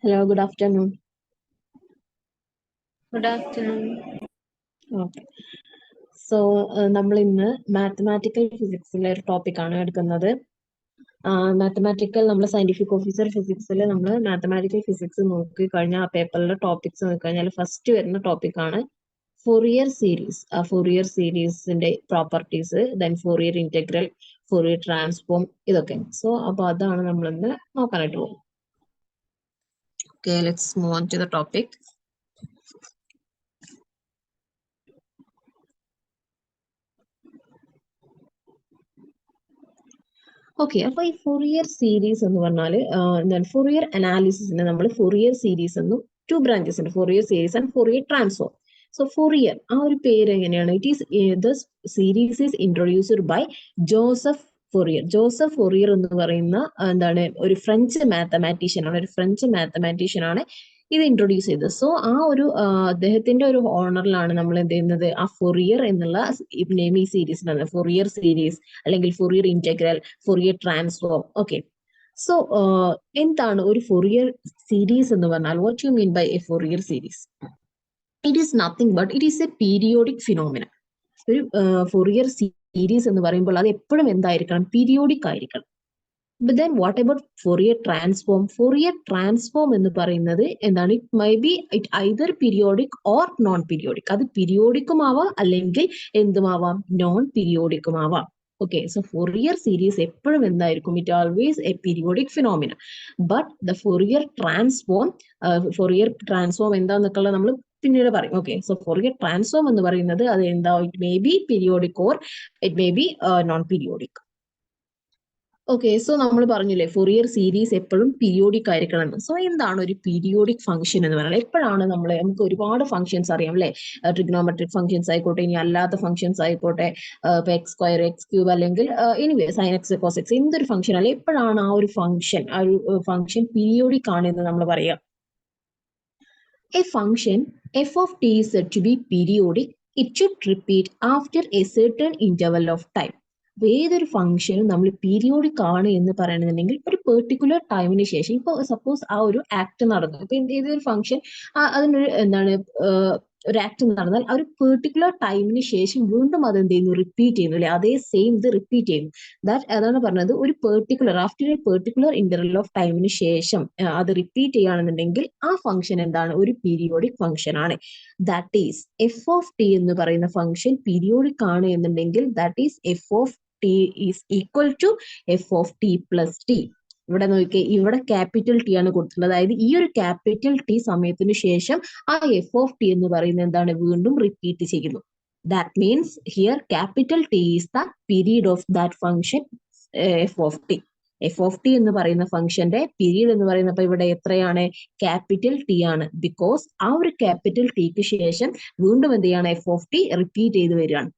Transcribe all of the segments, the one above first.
Hello, good afternoon. Good afternoon. Okay. So, നമ്മൾ ഇന്ന് mathematical ഫിസിക്സിലെ ഒരു ടോപ്പിക്കാണ് എടുക്കുന്നത്. മാത്തമാറ്റിക്കൽ നമ്മൾ സയന്റിഫിക് ഓഫീസർ ഫിസിക്സിൽ നമ്മൾ മാത്തമാറ്റിക്കൽ ഫിസിക്സ് നോക്കി കഴിഞ്ഞാൽ ആ പേപ്പറിലെ ടോപ്പിക്സ് നോക്കി കഴിഞ്ഞാൽ ഫസ്റ്റ് വരുന്ന ടോപ്പിക്കാണ് ഫോറിയർ സീരീസ്. ആ ഫോറിയർ സീരീസിന്റെ properties, then Fourier integral, Fourier transform, ഇതൊക്കെ. സോ അപ്പോൾ അതാണ് നമ്മൾ ഇന്ന് നോക്കാനായിട്ട് പോകും. Okay, let's move on to the topic. Okay, അപ്പൊ ഈ ഫൊറിയർ സീരീസ് എന്ന് പറഞ്ഞാൽ എന്താണ്, ഫൊറിയർ അനാലിസിസിന് നമ്മൾ ഫൊറിയർ സീരീസ് എന്നും 2 ബ്രാഞ്ചസ് ഉണ്ട്, Fourier series and Fourier transform. So Fourier ആ ഒരു പേര് എങ്ങനെയാണ്? It is the series is introduced by Joseph Fourier. Joseph Fourier എന്ന് പറയുന്ന എന്താണ് ഒരു ഫ്രഞ്ച് മാത്തമാറ്റീഷ്യൻ ആണ് ഇത് ഇൻട്രൊഡ്യൂസ് ചെയ്തത്. സോ ആ ഒരു അദ്ദേഹത്തിന്റെ ഒരു ഓണറിലാണ് നമ്മൾ എന്ത് ചെയ്യുന്നത്, ആ ഫൊറിയർ എന്നുള്ള നെയിം ഈ സീരീസിനാണ് ഫൊറിയർ സീരീസ് അല്ലെങ്കിൽ Fourier integral, Fourier transform. Okay, so എന്താണ് ഒരു ഫൊറിയർ സീരീസ് എന്ന് പറഞ്ഞാൽ? What you mean by a Fourier series? It is nothing but it is a periodic phenomena. ഒരു ഫൊറിയർ സീരീസ് എന്ന് പറയുമ്പോൾ അത് എപ്പോഴും എന്തായിരിക്കണം? പീരിയോഡിക് ആയിരിക്കണം. But then what about Fourier transform? Fourier transform എന്ന് പറയുന്നത് എന്താണ്? It my B it either periodic or non periodic. അത് പീരിയോഡിക്കും ആവാം അല്ലെങ്കിൽ എന്തുമാവാം, നോൺ പീരിയോഡിക്കും ആവാം. ഓക്കെ, സോ ഫൊറിയർ സീരീസ് എപ്പോഴും എന്തായിരിക്കും? It always a periodic phenomena. But the Fourier transform എന്താന്നൊക്കെ നമ്മൾ പിന്നീട് പറയും. ഓക്കെ, സോ ഫൊറിയർ ട്രാൻസ്ഫോം എന്ന് പറയുന്നത് അത് എന്താ? It may B periodic or it may B non periodic. Okay, so നമ്മൾ പറഞ്ഞില്ലേ ഫൊറിയർ സീരീസ് എപ്പോഴും പീരിയോഡിക് ആയിരിക്കണം. സോ എന്താണ് ഒരു പീരിയോഡിക് ഫംഗ്ഷൻ എന്ന് പറയുന്നത്? എപ്പോഴാണ് നമുക്ക് ഒരുപാട് ഫംഗ്ഷൻസ് അറിയാം അല്ലെ? ട്രിഗ്നോമെട്രിക് ഫംഗ്ഷൻസ് ആയിക്കോട്ടെ, ഇനി അല്ലാത്ത ഫംഗ്ഷൻസ് ആയിക്കോട്ടെ, എക്സ് സ്ക്വയർ, എക്സ് ക്യൂബ്, അല്ലെങ്കിൽ anyway sine x, cos x, എന്തൊരു ഫംഗ്ഷൻ അല്ലെ, എപ്പോഴാണ് ആ ഒരു ഫംഗ്ഷൻ പീരിയോഡിക് ആണ് എന്ന് നമ്മൾ പറയാം? A function f of t is said to be periodic. It should repeat after a certain interval of time. ഏതൊരു ഫംഗ്ഷനും നമ്മൾ പീരിയോഡിക് ആണ് എന്ന് പറയണമെന്നുണ്ടെങ്കിൽ ഒരു പെർട്ടിക്കുലർ ടൈമിന് ശേഷം, ഇപ്പൊ സപ്പോസ് ആ ഒരു ആക്ട് നടന്നു, ഇപ്പൊ ഏതൊരു ഫംഗ്ഷൻ അതിനൊരു എന്താണ് ഒരു ആക്ട് നടന്നാൽ ആ ഒരു പെർട്ടിക്കുലർ ടൈമിന് ശേഷം വീണ്ടും അത് എന്ത് ചെയ്യുന്നു? റിപ്പീറ്റ് ചെയ്യുന്നു അല്ലെ? അതേ സെയിം ഇത് റിപ്പീറ്റ് ചെയ്യുന്നു. അതാണ് പറഞ്ഞത്, ഒരു particular after a particular interval of ടൈമിന് ശേഷം അത് റിപ്പീറ്റ് ചെയ്യുകയാണെന്നുണ്ടെങ്കിൽ ആ ഫംഗ്ഷൻ എന്താണ്? ഒരു പീരിയോഡിക് ഫംഗ്ഷൻ ആണ്. That is f of T എന്ന് പറയുന്ന ഫംഗ്ഷൻ പീരിയോഡിക് ആണ് എന്നുണ്ടെങ്കിൽ that is f of t is equal to F of T plus t. ഇവിടെ നോക്കിയേ, ഇവിടെ ക്യാപിറ്റൽ ടി ആണ് കൊടുത്തിട്ടുള്ളത്. അതായത് ഈ ഒരു ക്യാപിറ്റൽ ടി സമയത്തിന് ശേഷം ആ എഫ് ഓഫ് ടി എന്ന് പറയുന്നത് എന്താണ്? വീണ്ടും റിപ്പീറ്റ് ചെയ്യുന്നു. That means here capital T is the period of that function F of T. F of T എന്ന് പറയുന്ന ഫംഗ്ഷന്റെ പീരീഡ് എന്ന് പറയുന്നപ്പോ ഇവിടെ എത്രയാണ്? ക്യാപിറ്റൽ ടി ആണ്. ബിക്കോസ് ആ ഒരു ക്യാപിറ്റൽ ടിക്ക് ശേഷം വീണ്ടും എന്ത് ചെയ്യാണ്? എഫ് ഓഫ് ടി റിപ്പീറ്റ് ചെയ്ത് വരികയാണ്.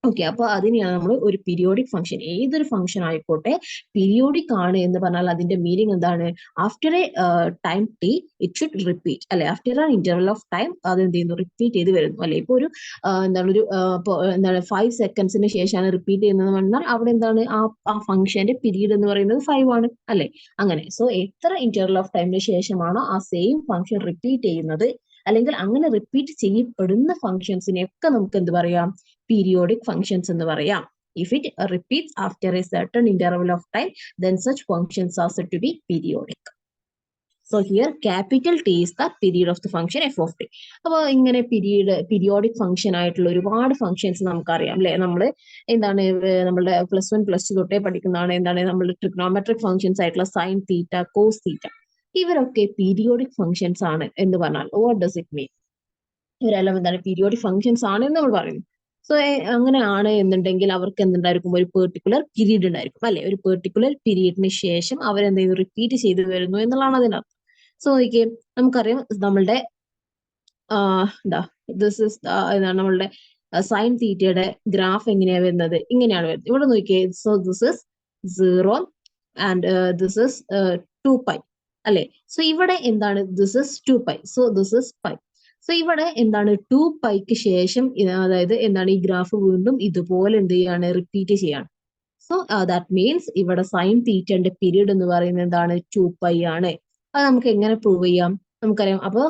ഓക്കെ, അപ്പൊ അതിനെയാണ് നമ്മൾ ഒരു പീരിയോഡിക് ഫംഗ്ഷൻ, ഏതൊരു ഫംഗ്ഷൻ ആയിക്കോട്ടെ പീരിയോഡിക് ആണ് എന്ന് പറഞ്ഞാൽ അതിന്റെ മീനിങ് എന്താണ്? After a time T it should repeat അല്ലെ? After an interval of time അത് എന്ത് ചെയ്യുന്നു? റിപ്പീറ്റ് ചെയ്ത് വരുന്നു അല്ലെ? ഇപ്പൊ ഒരു എന്താണ് 5 സെക്കൻഡ്സിന് ശേഷമാണ് റിപ്പീറ്റ് ചെയ്യുന്നത് പറഞ്ഞാൽ അവിടെ എന്താണ്? ആ ഫംഗ്ഷന്റെ പീരീഡ് എന്ന് പറയുന്നത് 5 ആണ് അല്ലെ? അങ്ങനെ. സോ എത്ര ഇന്റർവൽ ഓഫ് ടൈമിന് ശേഷമാണോ ആ സെയിം ഫംഗ്ഷൻ റിപ്പീറ്റ് ചെയ്യുന്നത്, അല്ലെങ്കിൽ അങ്ങനെ റിപ്പീറ്റ് ചെയ്യപ്പെടുന്ന ഫംഗ്ഷൻസിനെയൊക്കെ നമുക്ക് എന്ത് പറയാം? പീരിയോഡിക് ഫംഗ്ഷൻസ് എന്ന് പറയാം. If it repeats after a certain interval of time, then such functions are said to be periodic. So here capital T is the period of the function f of t. അപ്പോൾ ഇങ്ങനെ periodic function ആയിട്ടുള്ള ഒരുപാട് functions നമുക്കറിയാം അല്ലെ? നമ്മൾ എന്താണ് നമ്മളുടെ +1 +2 തൊട്ടേ പഠിക്കുന്നതാണ്. എന്താണ് നമ്മളുടെ ട്രിഗ്നോമെട്രിക് ഫംഗ്ഷൻസ് ആയിട്ടുള്ള സൈൻ തീറ്റ, കോസ് തീറ്റ, ഇവരൊക്കെ പീരിയോഡിക് ഫംഗ്ഷൻസ് ആണ് എന്ന് പറഞ്ഞാൽ വാട്ട് ഡസ് ഇറ്റ് മീൻ? ഇവരെല്ലാം എന്താണ്? പീരിയോഡിക് ഫംഗ്ഷൻസ് ആണ് എന്ന് നമ്മൾ പറയുന്നു. സോ അങ്ങനെ ആണ് എന്നുണ്ടെങ്കിൽ അവർക്ക് എന്തുണ്ടായിരിക്കും? ഒരു പെർട്ടിക്കുലർ പീരീഡ് ഉണ്ടായിരിക്കും അല്ലെ? ഒരു പെർട്ടിക്കുലർ പീരീഡിന് ശേഷം അവരെന്ത് ചെയ്യുന്നു? റിപ്പീറ്റ് ചെയ്ത് വരുന്നു എന്നുള്ളതാണ് അതിനർത്ഥം. സോ നമുക്കറിയാം നമ്മളുടെ ദിസ് ഇസ് എന്താണ് നമ്മളുടെ സൈൻ തീറ്റയുടെ ഗ്രാഫ് എങ്ങനെയാ വരുന്നത്? ഇങ്ങനെയാണ് വരുന്നത്. ഇവിടെ നോക്കിയേ, so this is 0 and this is 2π അല്ലെ? സോ ഇവിടെ എന്താണ്? This is 2π, so this is π. So ഇവിടെ എന്താണ്? 2πക്ക് ശേഷം അതായത് എന്താണ്? ഈ ഗ്രാഫ് വീണ്ടും ഇതുപോലെ എന്ത് ചെയ്യാണ്? റിപ്പീറ്റ് ചെയ്യാണ്. സോ ദാറ്റ് മീൻസ് ഇവിടെ സൈൻ തീറ്റന്റെ പീരീഡ് എന്ന് പറയുന്നത് എന്താണ്? 2π ആണ്. അത് നമുക്ക് എങ്ങനെ പ്രൂവ് ചെയ്യാം? നമുക്കറിയാം. അപ്പോൾ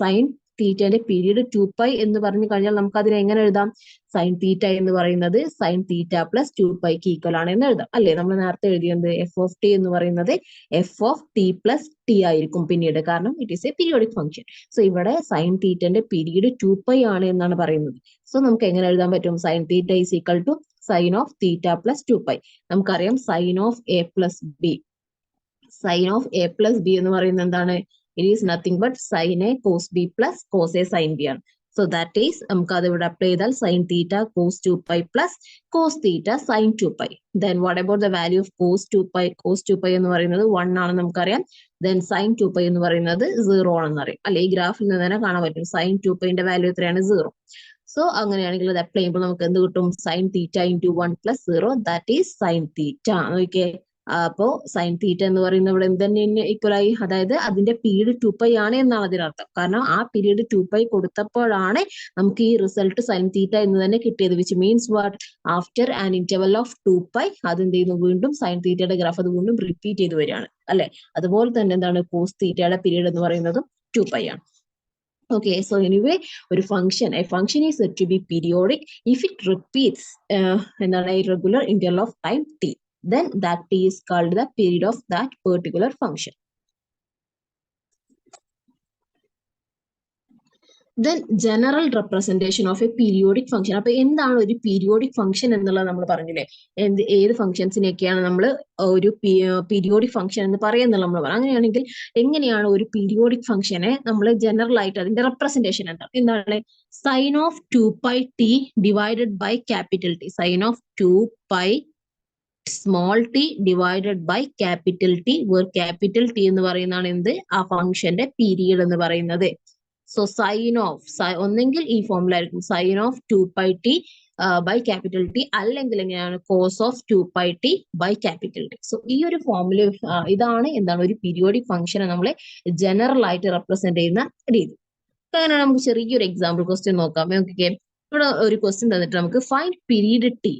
സൈൻ തീറ്റന്റെ പീരീഡ് 2π എന്ന് പറഞ്ഞു കഴിഞ്ഞാൽ നമുക്ക് അതിനെ എങ്ങനെ എഴുതാം? സൈൻ തീറ്റ എന്ന് പറയുന്നത് സൈൻ തീറ്റ പ്ലസ് 2πക്ക് ഈക്വൽ ആണ് എന്ന് എഴുതാം അല്ലേ? നമ്മൾ നേരത്തെ എഴുതിയത് എഫ് ഓഫ് ടി എന്ന് പറയുന്നത് F of T plus T ആയിരിക്കും പിന്നീട്, കാരണം it is a periodic function. So ഇവിടെ സൈൻ തീറ്റന്റെ പീരീഡ് 2π ആണ് എന്നാണ് പറയുന്നത്. സോ നമുക്ക് എങ്ങനെ എഴുതാൻ പറ്റും? Sine theta is equal to sine of theta plus 2π. നമുക്കറിയാം sine of A plus B. Sine of A plus B എന്ന് പറയുന്നത് എന്താണ്? It is nothing but sine A cos B plus cos A sine B ആണ്. So that is നമുക്ക് അത് ഇവിടെ apply ചെയ്താൽ sine theta cos 2π plus cos theta sine 2π. Then what about the value of cos 2π? Cos 2π എന്ന് പറയുന്നത് 1 ആണെന്ന് നമുക്കറിയാം. Then sign 2π എന്ന് പറയുന്നത് 0 ആണെന്ന് അറിയാം അല്ലെ? ഈ ഗ്രാഫിൽ നിന്ന് തന്നെ കാണാൻ പറ്റും സൈൻ 2πന്റെ വാല്യൂ എത്രയാണ്? 0. സോ അങ്ങനെയാണെങ്കിൽ അത് അപ്ലൈ ചെയ്യുമ്പോൾ നമുക്ക് എന്ത് കിട്ടും? Sine theta into 1 plus 0 that is sine theta. നോക്കിയേ, അപ്പോ സൈൻ തീറ്റ എന്ന് പറയുന്നത് ഇവിടെ എന്ത് തന്നെ ഈക്വൽ ആയി? അതായത് അതിന്റെ പീരീഡ് 2π ആണ് എന്നാണ് അതിനർത്ഥം. കാരണം ആ പീരീഡ് 2π കൊടുത്തപ്പോഴാണ് നമുക്ക് ഈ റിസൾട്ട് സൈൻ തീറ്റ എന്ന് തന്നെ കിട്ടിയത്. Which means what? After an interval of 2π അത് എന്ത് ചെയ്യുന്നു? വീണ്ടും സൈൻ തീറ്റയുടെ ഗ്രാഫ് അത് വീണ്ടും റിപ്പീറ്റ് ചെയ്ത് വരികയാണ് അല്ലെ? അതുപോലെ തന്നെ എന്താണ് കോസ് തീറ്റയുടെ പീരീഡ് എന്ന് പറയുന്നതും 2π ആണ്. Okay, so anyway, a function is said to be periodic if it repeats in an irregular interval of time t. Then that t is called the period of that particular function. Then general representation of a periodic function. അപ്പോൾ എന്താണ് ഒരു periodic function എന്നുള്ളത് നമ്മൾ പറഞ്ഞില്ലേ? ഏത് ഫംഗ്ഷൻസിനെയൊക്കെയാണ് നമ്മൾ ഒരു periodic function എന്ന് പറയുന്നത് നമ്മൾ പറഞ്ഞു. അങ്ങനെയാണെങ്കിൽ എങ്ങനെയാണ് ഒരു പീരിയോഡിക് ഫംഗ്ഷനെ നമ്മൾ ജനറൽ ആയിട്ട് അതിന്റെ റെപ്രസെന്റേഷൻ എന്താണ്? Sine of 2π t divided by capital T. Sine of 2π small T divided by capital T, where capital T എന്ന് പറയുന്നതാണ് എന്ത്? ആ ഫംഗ്ഷന്റെ പീരീഡ് എന്ന് പറയുന്നത്. സോ സൈൻ ഓഫ് ഒന്നെങ്കിൽ ഈ ഫോമിലായിരിക്കും sine of 2π t by capital T, അല്ലെങ്കിൽ എങ്ങനെയാണ്? Cos of 2π t by capital T. So ഈ ഒരു ഫോമില് ഇതാണ് എന്താണ് ഒരു പീരിയോഡിക് ഫംഗ്ഷനെ നമ്മൾ ജനറൽ ആയിട്ട് റെപ്രസെന്റ് ചെയ്യുന്ന രീതി. അങ്ങനെ നമുക്ക് ചെറിയൊരു എക്സാമ്പിൾ ക്വസ്റ്റ്യൻ നോക്കാം. നോക്കിക്കേ, ഇവിടെ ഒരു ക്വസ്റ്റ്യൻ തന്നിട്ട് നമുക്ക് find period T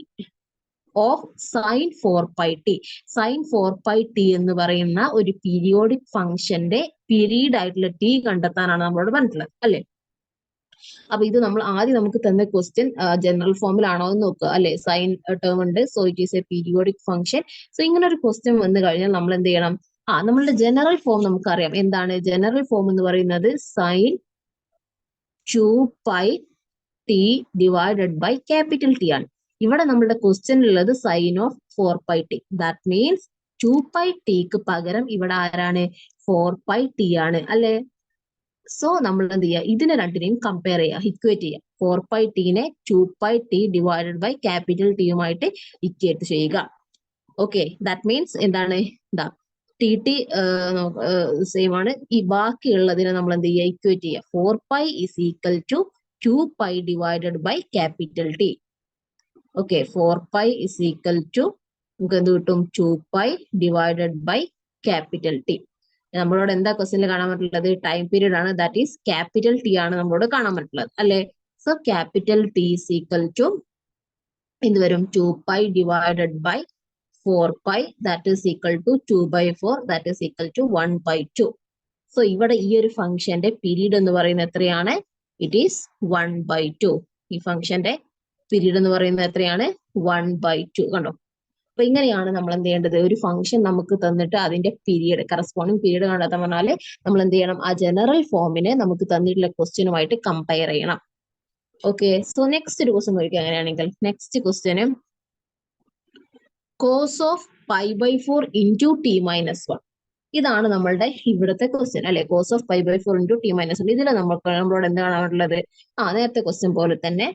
of sine 4π t. Sine 4π t എന്ന് പറയുന്ന ഒരു പീരിയോഡിക് ഫംഗ്ഷന്റെ പീരീഡ് ആയിട്ടുള്ള ടി കണ്ടെത്താനാണ് നമ്മളോട് പറഞ്ഞിട്ടുള്ളത് അല്ലെ? അപ്പൊ ഇത് നമ്മൾ ആദ്യം നമുക്ക് തന്ന ക്വസ്റ്റ്യൻ ജനറൽ ഫോമിലാണോ എന്ന് നോക്കുക അല്ലെ? സൈൻ ടേം ഉണ്ട്, so it is a periodic function. So ഇങ്ങനെ ഒരു ക്വസ്റ്റ്യൻ വന്നു കഴിഞ്ഞാൽ നമ്മൾ എന്ത് ചെയ്യണം? നമ്മളുടെ ജനറൽ ഫോം നമുക്കറിയാം. എന്താണ് ജനറൽ ഫോം എന്ന് പറയുന്നത്? Sine 2π t divided by capital T ആണ്. ഇവിടെ നമ്മുടെ ക്വസ്റ്റ്യൻ ഉള്ളത് sine of 4π t. That means 2π tക്ക് പകരം ഇവിടെ ആരാണ്? 4π t ആണ് അല്ലെ? സോ നമ്മൾ എന്ത് ചെയ്യുക? ഇതിനെ രണ്ടിനെയും കമ്പയർ ചെയ്യുക, ഇക്വേറ്റ് ചെയ്യുക. 4π tനെ 2π t ഡിവൈഡഡ് ബൈ ക്യാപിറ്റൽ ടിയുമായിട്ട് ഇക്വേറ്റ് ചെയ്യുക. ഓക്കെ, ദാറ്റ് മീൻസ് എന്താണ്? ഇതാ ടി ടി സെയിം ആണ്. ഈ ബാക്കിയുള്ളതിനെ നമ്മൾ എന്ത് ചെയ്യുക? ഇക്വേറ്റ് ചെയ്യുക. 4π is equal to 2π divided by capital T. Okay, 4π is equal to നമുക്ക് എന്ത് കിട്ടും? 2π ഡിവൈഡഡ് ബൈ ക്യാപിറ്റൽ ടി. നമ്മളോട് എന്താ ക്വസ്റ്റ്യനിൽ കാണാൻ പറ്റുള്ളത്? ടൈം പീരീഡ് ആണ്, ദാറ്റ് ഈസ് ക്യാപിറ്റൽ ടി ആണ് നമ്മളോട് കാണാൻ പറ്റുള്ളത് അല്ലെ? So capital T is equal to എന്ത് വരും? 2π divided by 4π, that is equal to 2/4, that is equal to 1/2. So ഇവിടെ ഈ ഒരു ഫംഗ്ഷന്റെ പീരീഡ് എന്ന് പറയുന്നത് എത്രയാണ്? It is 1/2. ഈ ഫംഗ്ഷന്റെ പീരീഡ് എന്ന് പറയുന്നത് എത്രയാണ്? 1/2. കണ്ടോ? അപ്പൊ ഇങ്ങനെയാണ് നമ്മൾ എന്ത് ചെയ്യേണ്ടത്? ഒരു ഫംഗ്ഷൻ നമുക്ക് തന്നിട്ട് അതിന്റെ പീരീഡ്, കറസ്പോണ്ടിങ് പീരീഡ് കണ്ടെത്താൻ പറഞ്ഞാല് നമ്മൾ എന്ത് ചെയ്യണം? ആ ജനറൽ ഫോമിനെ നമുക്ക് തന്നിട്ടുള്ള ക്വസ്റ്റ്യനുമായിട്ട് കമ്പയർ ചെയ്യണം. ഓക്കെ, സോ നെക്സ്റ്റ് ഒരു ക്വസ്റ്റ്യൻ നോക്കുക. അങ്ങനെയാണെങ്കിൽ നെക്സ്റ്റ് ക്വസ്റ്റ്യന് cos of π/4 into T minus 1. ഇതാണ് നമ്മളുടെ ഇവിടുത്തെ ക്വസ്റ്റ്യൻ അല്ലെ? Cos of π/4 into T minus 1. ഇതിൽ നമ്മളോട് എന്താണ് കാണാനുള്ളത്? നേരത്തെ ക്വസ്റ്റ്യൻ പോലെ തന്നെ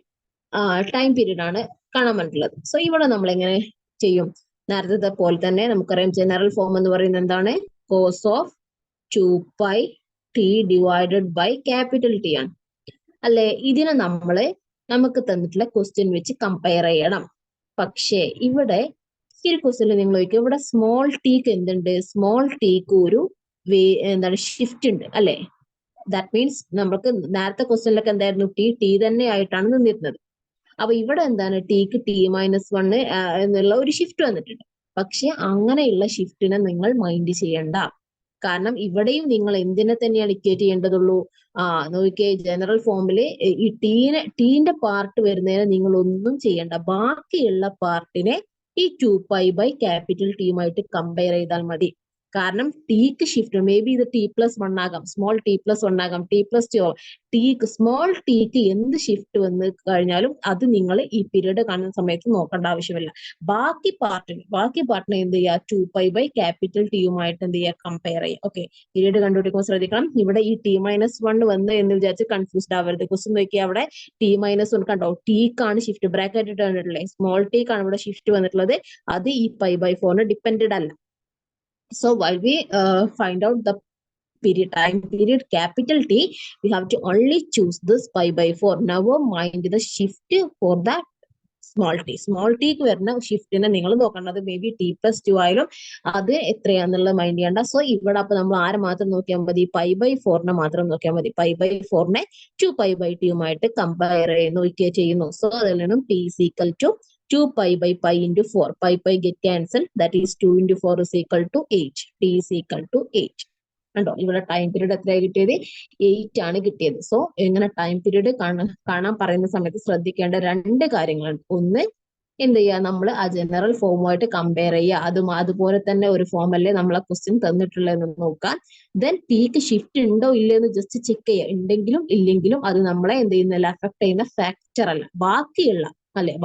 ടൈം പീരീഡ് ആണ് കാണാൻ പറ്റുള്ളത്. സോ ഇവിടെ നമ്മൾ എങ്ങനെ ചെയ്യും? നേരത്തെ പോലെ തന്നെ നമുക്കറിയാം ജനറൽ ഫോം എന്ന് പറയുന്നത് എന്താണ്? Cos of 2π t divided by capital T ആണ് അല്ലെ? ഇതിനെ നമുക്ക് തന്നിട്ടുള്ള ക്വസ്റ്റ്യൻ വെച്ച് കമ്പയർ ചെയ്യണം. പക്ഷേ ഇവിടെ ഈ ക്വസ്റ്റ്യനിൽ നിങ്ങൾ ചോദിക്കും, ഇവിടെ സ്മോൾ ടിക്ക് എന്തുണ്ട്? സ്മോൾ ടിക്ക് ഒരു ഷിഫ്റ്റ് ഉണ്ട് അല്ലെ? ദാറ്റ് മീൻസ് നമുക്ക് നേരത്തെ ക്വസ്റ്റ്യനിലൊക്കെ എന്തായിരുന്നു? ടി തന്നെ ആയിട്ടാണ് നിന്നിരുന്നത്. അപ്പൊ ഇവിടെ എന്താണ്? ടിക്ക് t-1 എന്നുള്ള ഒരു ഷിഫ്റ്റ് വന്നിട്ടുണ്ട്. പക്ഷെ അങ്ങനെയുള്ള ഷിഫ്റ്റിനെ നിങ്ങൾ മൈൻഡ് ചെയ്യണ്ട. കാരണം ഇവിടെയും നിങ്ങൾ എന്തിനെ തന്നെയാണ് ഇക്വേറ്റ് ചെയ്യേണ്ടതുള്ളൂ? നോക്കിയേ, ജനറൽ ഫോമില് ഈ ടീന്റെ പാർട്ട് വരുന്നതിന് നിങ്ങൾ ഒന്നും ചെയ്യണ്ട. ബാക്കിയുള്ള പാർട്ടിനെ ഈ 2π/T കമ്പയർ ചെയ്താൽ മതി. കാരണം ടിക്ക് ഷിഫ്റ്റ് മേ ബി ഇത് T+1 ആകാം, സ്മോൾ T+1 ആകാം, T+2 ടിക്ക് സ്മോൾ ടിക്ക് എന്ത് ഷിഫ്റ്റ് വന്ന് കഴിഞ്ഞാലും അത് നിങ്ങൾ ഈ പീരീഡ് കാണുന്ന സമയത്ത് നോക്കേണ്ട ആവശ്യമില്ല. ബാക്കി പാർട്ടിനെ എന്ത് ചെയ്യുക? 2π/T എന്ത് ചെയ്യുക? കമ്പയർ ചെയ്യുക. ഓക്കെ, പീരീഡ് കണ്ടുപിടിക്കുമ്പോൾ ശ്രദ്ധിക്കണം. ഇവിടെ ഈ T-1 വന്ന് എന്ന് വിചാരിച്ച് കൺഫ്യൂസ്ഡ് ആവരുത്. ക്വസ്റ്റ്യൻ നോക്കിയാൽ അവിടെ T-1 കണ്ടോ, ടീക്കാണ് ഷിഫ്റ്റ്, ബ്രാക്കറ്റ് ഇട്ടിട്ടുണ്ടല്ലേ, സ്മോൾ ടീക്കാണ് ഇവിടെ ഷിഫ്റ്റ് വന്നിട്ടുള്ളത്. അത് ഈ π/4 ഡിപ്പെൻഡഡ് അല്ല. So while we find out the time period capital T, we have to only choose this π/4. Never mind the shift for that small t. Small t ക്ക് വരുന്ന ഷിഫ്റ്റിനെ നിങ്ങൾ നോക്കേണ്ടത് may be T+2 ആയാലും അത് എത്രയാണെന്നുള്ളത് മൈൻഡ് ചെയ്യേണ്ട. So ഇവിടെ അപ്പൊ നമ്മൾ ആരെ മാത്രം നോക്കിയാൽ മതി? π/4 മാത്രം നോക്കിയാൽ മതി. π/4 2π/T കമ്പയർ ചെയ്യുന്നു. സോ അതിൽ നിന്നും T is equal to 2π/π into 4. Π get cancel. That is 2 into 4 is equal to 8. T is equal to 8. കണ്ടോ, ഇവിടെ ടൈം പീരീഡ് എത്രയാണ് കിട്ടിയത്? 8 ആണ് കിട്ടിയത്. സോ ഇങ്ങനെ ടൈം പീരീഡ് കാണാൻ പറയുന്ന സമയത്ത് ശ്രദ്ധിക്കേണ്ട 2 കാര്യങ്ങളുണ്ട്. ഒന്ന്, എന്ത് ചെയ്യുക? നമ്മൾ ആ ജനറൽ ഫോമുമായിട്ട് കമ്പയർ ചെയ്യുക. അതുപോലെ തന്നെ ഒരു ഫോം അല്ലേ നമ്മളെ ക്വസ്റ്റ്യൻ തന്നിട്ടുള്ളതെന്ന് നോക്കാം. ദെൻ ടീക്ക് ഷിഫ്റ്റ് ഉണ്ടോ ഇല്ലെന്ന് ജസ്റ്റ് ചെക്ക് ചെയ്യുക. ഉണ്ടെങ്കിലും ഇല്ലെങ്കിലും അത് നമ്മളെ എന്ത് ചെയ്യുന്നില്ല, അഫക്ട് ചെയ്യുന്ന ഫാക്ടർ അല്ല.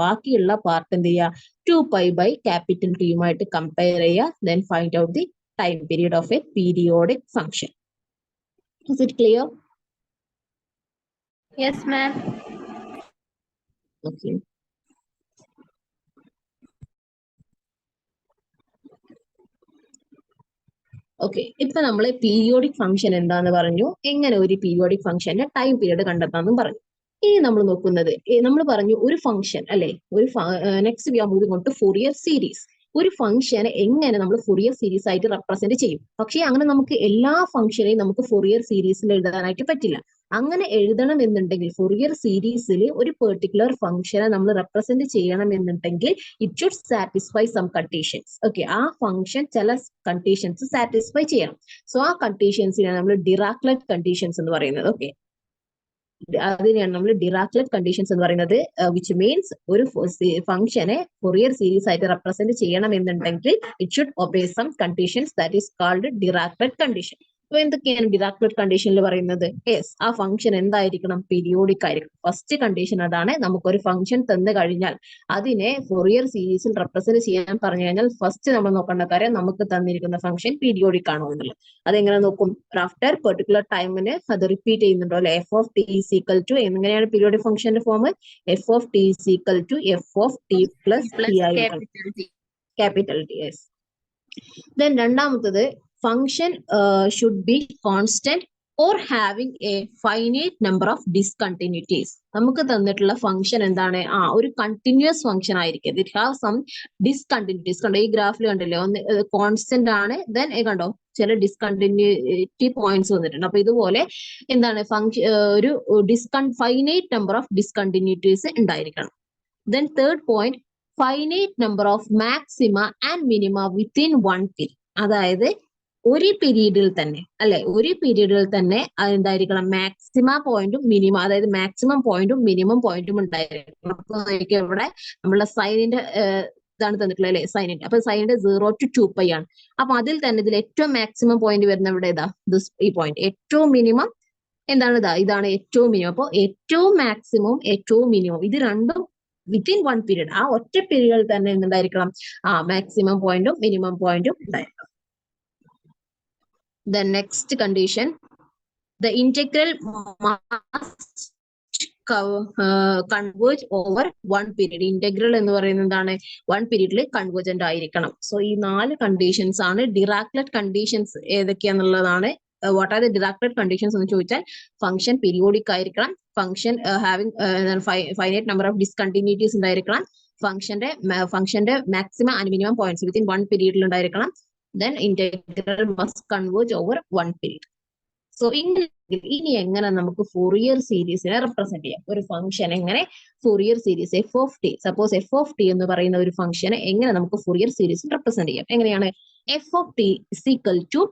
ബാക്കിയുള്ള പാർട്ട് എന്ത് ചെയ്യുക? 2π/T കമ്പയർ ചെയ്യുക. Then find out the time period of a periodic function. Is it clear? Yes, ma'am. Okay. Okay. ഇപ്പൊ നമ്മള് പീരിയോഡിക് ഫംഗ്ഷൻ എന്താന്ന് പറഞ്ഞു, എങ്ങനെ ഒരു പീരിയോഡിക് ഫംഗ്ഷന്റെ ടൈം പീരീഡ് കണ്ടെത്താന്നും പറഞ്ഞു. ഇനി നമ്മൾ നോക്കുന്നത്, നമ്മൾ പറഞ്ഞു ഒരു ഫംഗ്ഷൻ അല്ലെ, next we are moving on to Fourier series. ഒരു ഫംഗ്ഷനെ എങ്ങനെ നമ്മൾ ഫൊറിയർ സീരീസ് ആയിട്ട് റെപ്രസെന്റ് ചെയ്യും? പക്ഷേ അങ്ങനെ നമുക്ക് എല്ലാ ഫംഗ്ഷനെയും നമുക്ക് ഫൊറിയർ സീരീസിൽ എഴുതാനായിട്ട് പറ്റില്ല. അങ്ങനെ എഴുതണം എന്നുണ്ടെങ്കിൽ ഫൊറിയർ സീരീസിൽ ഒരു പെർട്ടിക്കുലർ ഫംഗ്ഷനെ നമ്മൾ റെപ്രസെന്റ് ചെയ്യണം എന്നുണ്ടെങ്കിൽ it should satisfy some conditions. Okay, ആ ഫംഗ്ഷൻ ചില കണ്ടീഷൻസ് സാറ്റിസ്ഫൈ ചെയ്യണം. സോ ആ കണ്ടീഷൻസിനാണ് നമ്മൾ ഡിറാക്ലെറ്റ് കണ്ടീഷൻസ് എന്ന് പറയുന്നത്. ഓക്കെ, അതിനെയാണ് നമ്മൾ ഡിറാക്ലെറ്റ് കണ്ടീഷൻസ് എന്ന് പറയുന്നത്. വിച്ച് മീൻസ് ഒരു ഫംഗ്ഷനെ ഫൊറിയർ സീരീസ് ആയിട്ട് റെപ്രസെന്റ് ചെയ്യണം എന്നുണ്ടെങ്കിൽ it should obey some conditions, that is called Dirichlet condition. അപ്പൊ എന്തൊക്കെയാണ് ഡിറാക്ലെറ്റ് കണ്ടീഷനിൽ പറയുന്നത്? യെസ്, ആ ഫംഗ്ഷൻ എന്തായിരിക്കണം? പീരിയോഡിക് ആയിരിക്കണം. ഫസ്റ്റ് കണ്ടീഷൻ അതാണ്. നമുക്കൊരു ഫംഗ്ഷൻ തന്നു കഴിഞ്ഞാൽ അതിനെ ഫൊറിയർ സീരീസിൽ റെപ്രസെന്റ് ചെയ്യാൻ പറഞ്ഞു കഴിഞ്ഞാൽ ഫസ്റ്റ് നമ്മൾ നോക്കേണ്ട കാര്യം നമുക്ക് തന്നിരിക്കുന്ന ഫംഗ്ഷൻ പീരിയോഡിക് ആണോ എന്നുള്ളത്. അതെങ്ങനെ നോക്കും? ആഫ്റ്റർ പെർട്ടിക്കുലർ ടൈമിന് അത് റിപ്പീറ്റ് ചെയ്യുന്നുണ്ടോ അല്ലെ? f(t) is equal to എങ്ങനെയാണ് പീരിയോഡിക് ഫംഗ്ഷന്റെ form? f(t) is equal to f(t plus t) ആയിരിക്കണം. Capital T. യെസ്. ദെൻ രണ്ടാമത്തത്, function should be constant or having a finite number of discontinuities. നമുക്ക് തന്നിട്ടുള്ള ഫംഗ്ഷൻ എന്താണ്? ഒരു കണ്ടിന്യൂസ് ഫംഗ്ഷൻ ആയിരിക്കും. It have some discontinuities. കണ്ടോ, ഈ ഗ്രാഫിൽ കണ്ടില്ലേ, ഒന്ന് കോൺസ്റ്റന്റ് ആണ്, ദെൻ കണ്ടോ ചില ഡിസ്കണ്ടിന്യൂറ്റി പോയിന്റ്സ് വന്നിട്ടുണ്ട്. അപ്പൊ ഇതുപോലെ എന്താണ് ഒരു ഫൈനൈറ്റ് നമ്പർ ഓഫ് ഡിസ്കണ്ടിന്യൂറ്റീസ് ഉണ്ടായിരിക്കണം. Then third point, finite number of maxima and minima within one period. അതായത് ഒരു പീരീഡിൽ തന്നെ അല്ലെ, ഒരു പീരീഡിൽ തന്നെ എന്തായിരിക്കണം? മാക്സിമ പോയിന്റും മിനിമം, അതായത് മാക്സിമം പോയിന്റും മിനിമം പോയിന്റും ഉണ്ടായിരിക്കണം. അപ്പൊ ഇവിടെ നമ്മളെ സൈനിന്റെ ഇതാണ് തന്നിട്ടുള്ളത് അല്ലെ, സൈനിന്റെ. അപ്പൊ സൈനിന്റെ 0 to 2π ആണ്. അപ്പൊ അതിൽ തന്നെ ഇതിൽ ഏറ്റവും മാക്സിമം പോയിന്റ് വരുന്ന ഇവിടെ ഏതാ? ഈ പോയിന്റ്. ഏറ്റവും മിനിമം എന്താണ്? ഇതാണ് ഏറ്റവും മിനിമം. അപ്പൊ ഏറ്റവും മാക്സിമം ഏറ്റവും മിനിമം ഇത് രണ്ടും വിത്തിൻ വൺ പീരീഡ്, ആ ഒറ്റ പീരീഡിൽ തന്നെ എന്തുണ്ടായിരിക്കണം? മാക്സിമം പോയിന്റും മിനിമം പോയിന്റും ഉണ്ടായിരിക്കണം. The next condition, the integral must converge over one period. Integral എന്ന് പറയുന്നത് എന്താണ്? വൺ പീരീഡിൽ കൺവേർജന്റ് ആയിരിക്കണം. സോ ഈ 4 കണ്ടീഷൻസ് ആണ്. ഡിറാക്ലെറ്റ് കണ്ടീഷൻസ് ഏതൊക്കെയാന്നുള്ളതാണ്. What are the Dirichlet conditions എന്ന് ചോദിച്ചാൽ ഫംഗ്ഷൻ പീരിയോഡിക് ആയിരിക്കണം, function having finite number of discontinuities ഉണ്ടായിരിക്കണം, ഫംഗ്ഷന്റെ maximum and minimum points within one പീരീഡിൽ ഉണ്ടായിരിക്കണം. Then integral must converge over one period. So ഇനി എങ്ങനെ നമുക്ക് ഫൊറിയർ സീരീസിനെ റെപ്രസെന്റ് ചെയ്യാം? ഒരു ഫംഗ്ഷൻ എങ്ങനെ Fourier series f(t), suppose f(t) എന്ന് പറയുന്ന ഒരു ഫംഗ്ഷനെ എങ്ങനെ നമുക്ക് ഫൊറിയർ സീരീസിൽ റെപ്രസെന്റ് ചെയ്യാം? എങ്ങനെയാണ്? f(t) is equal to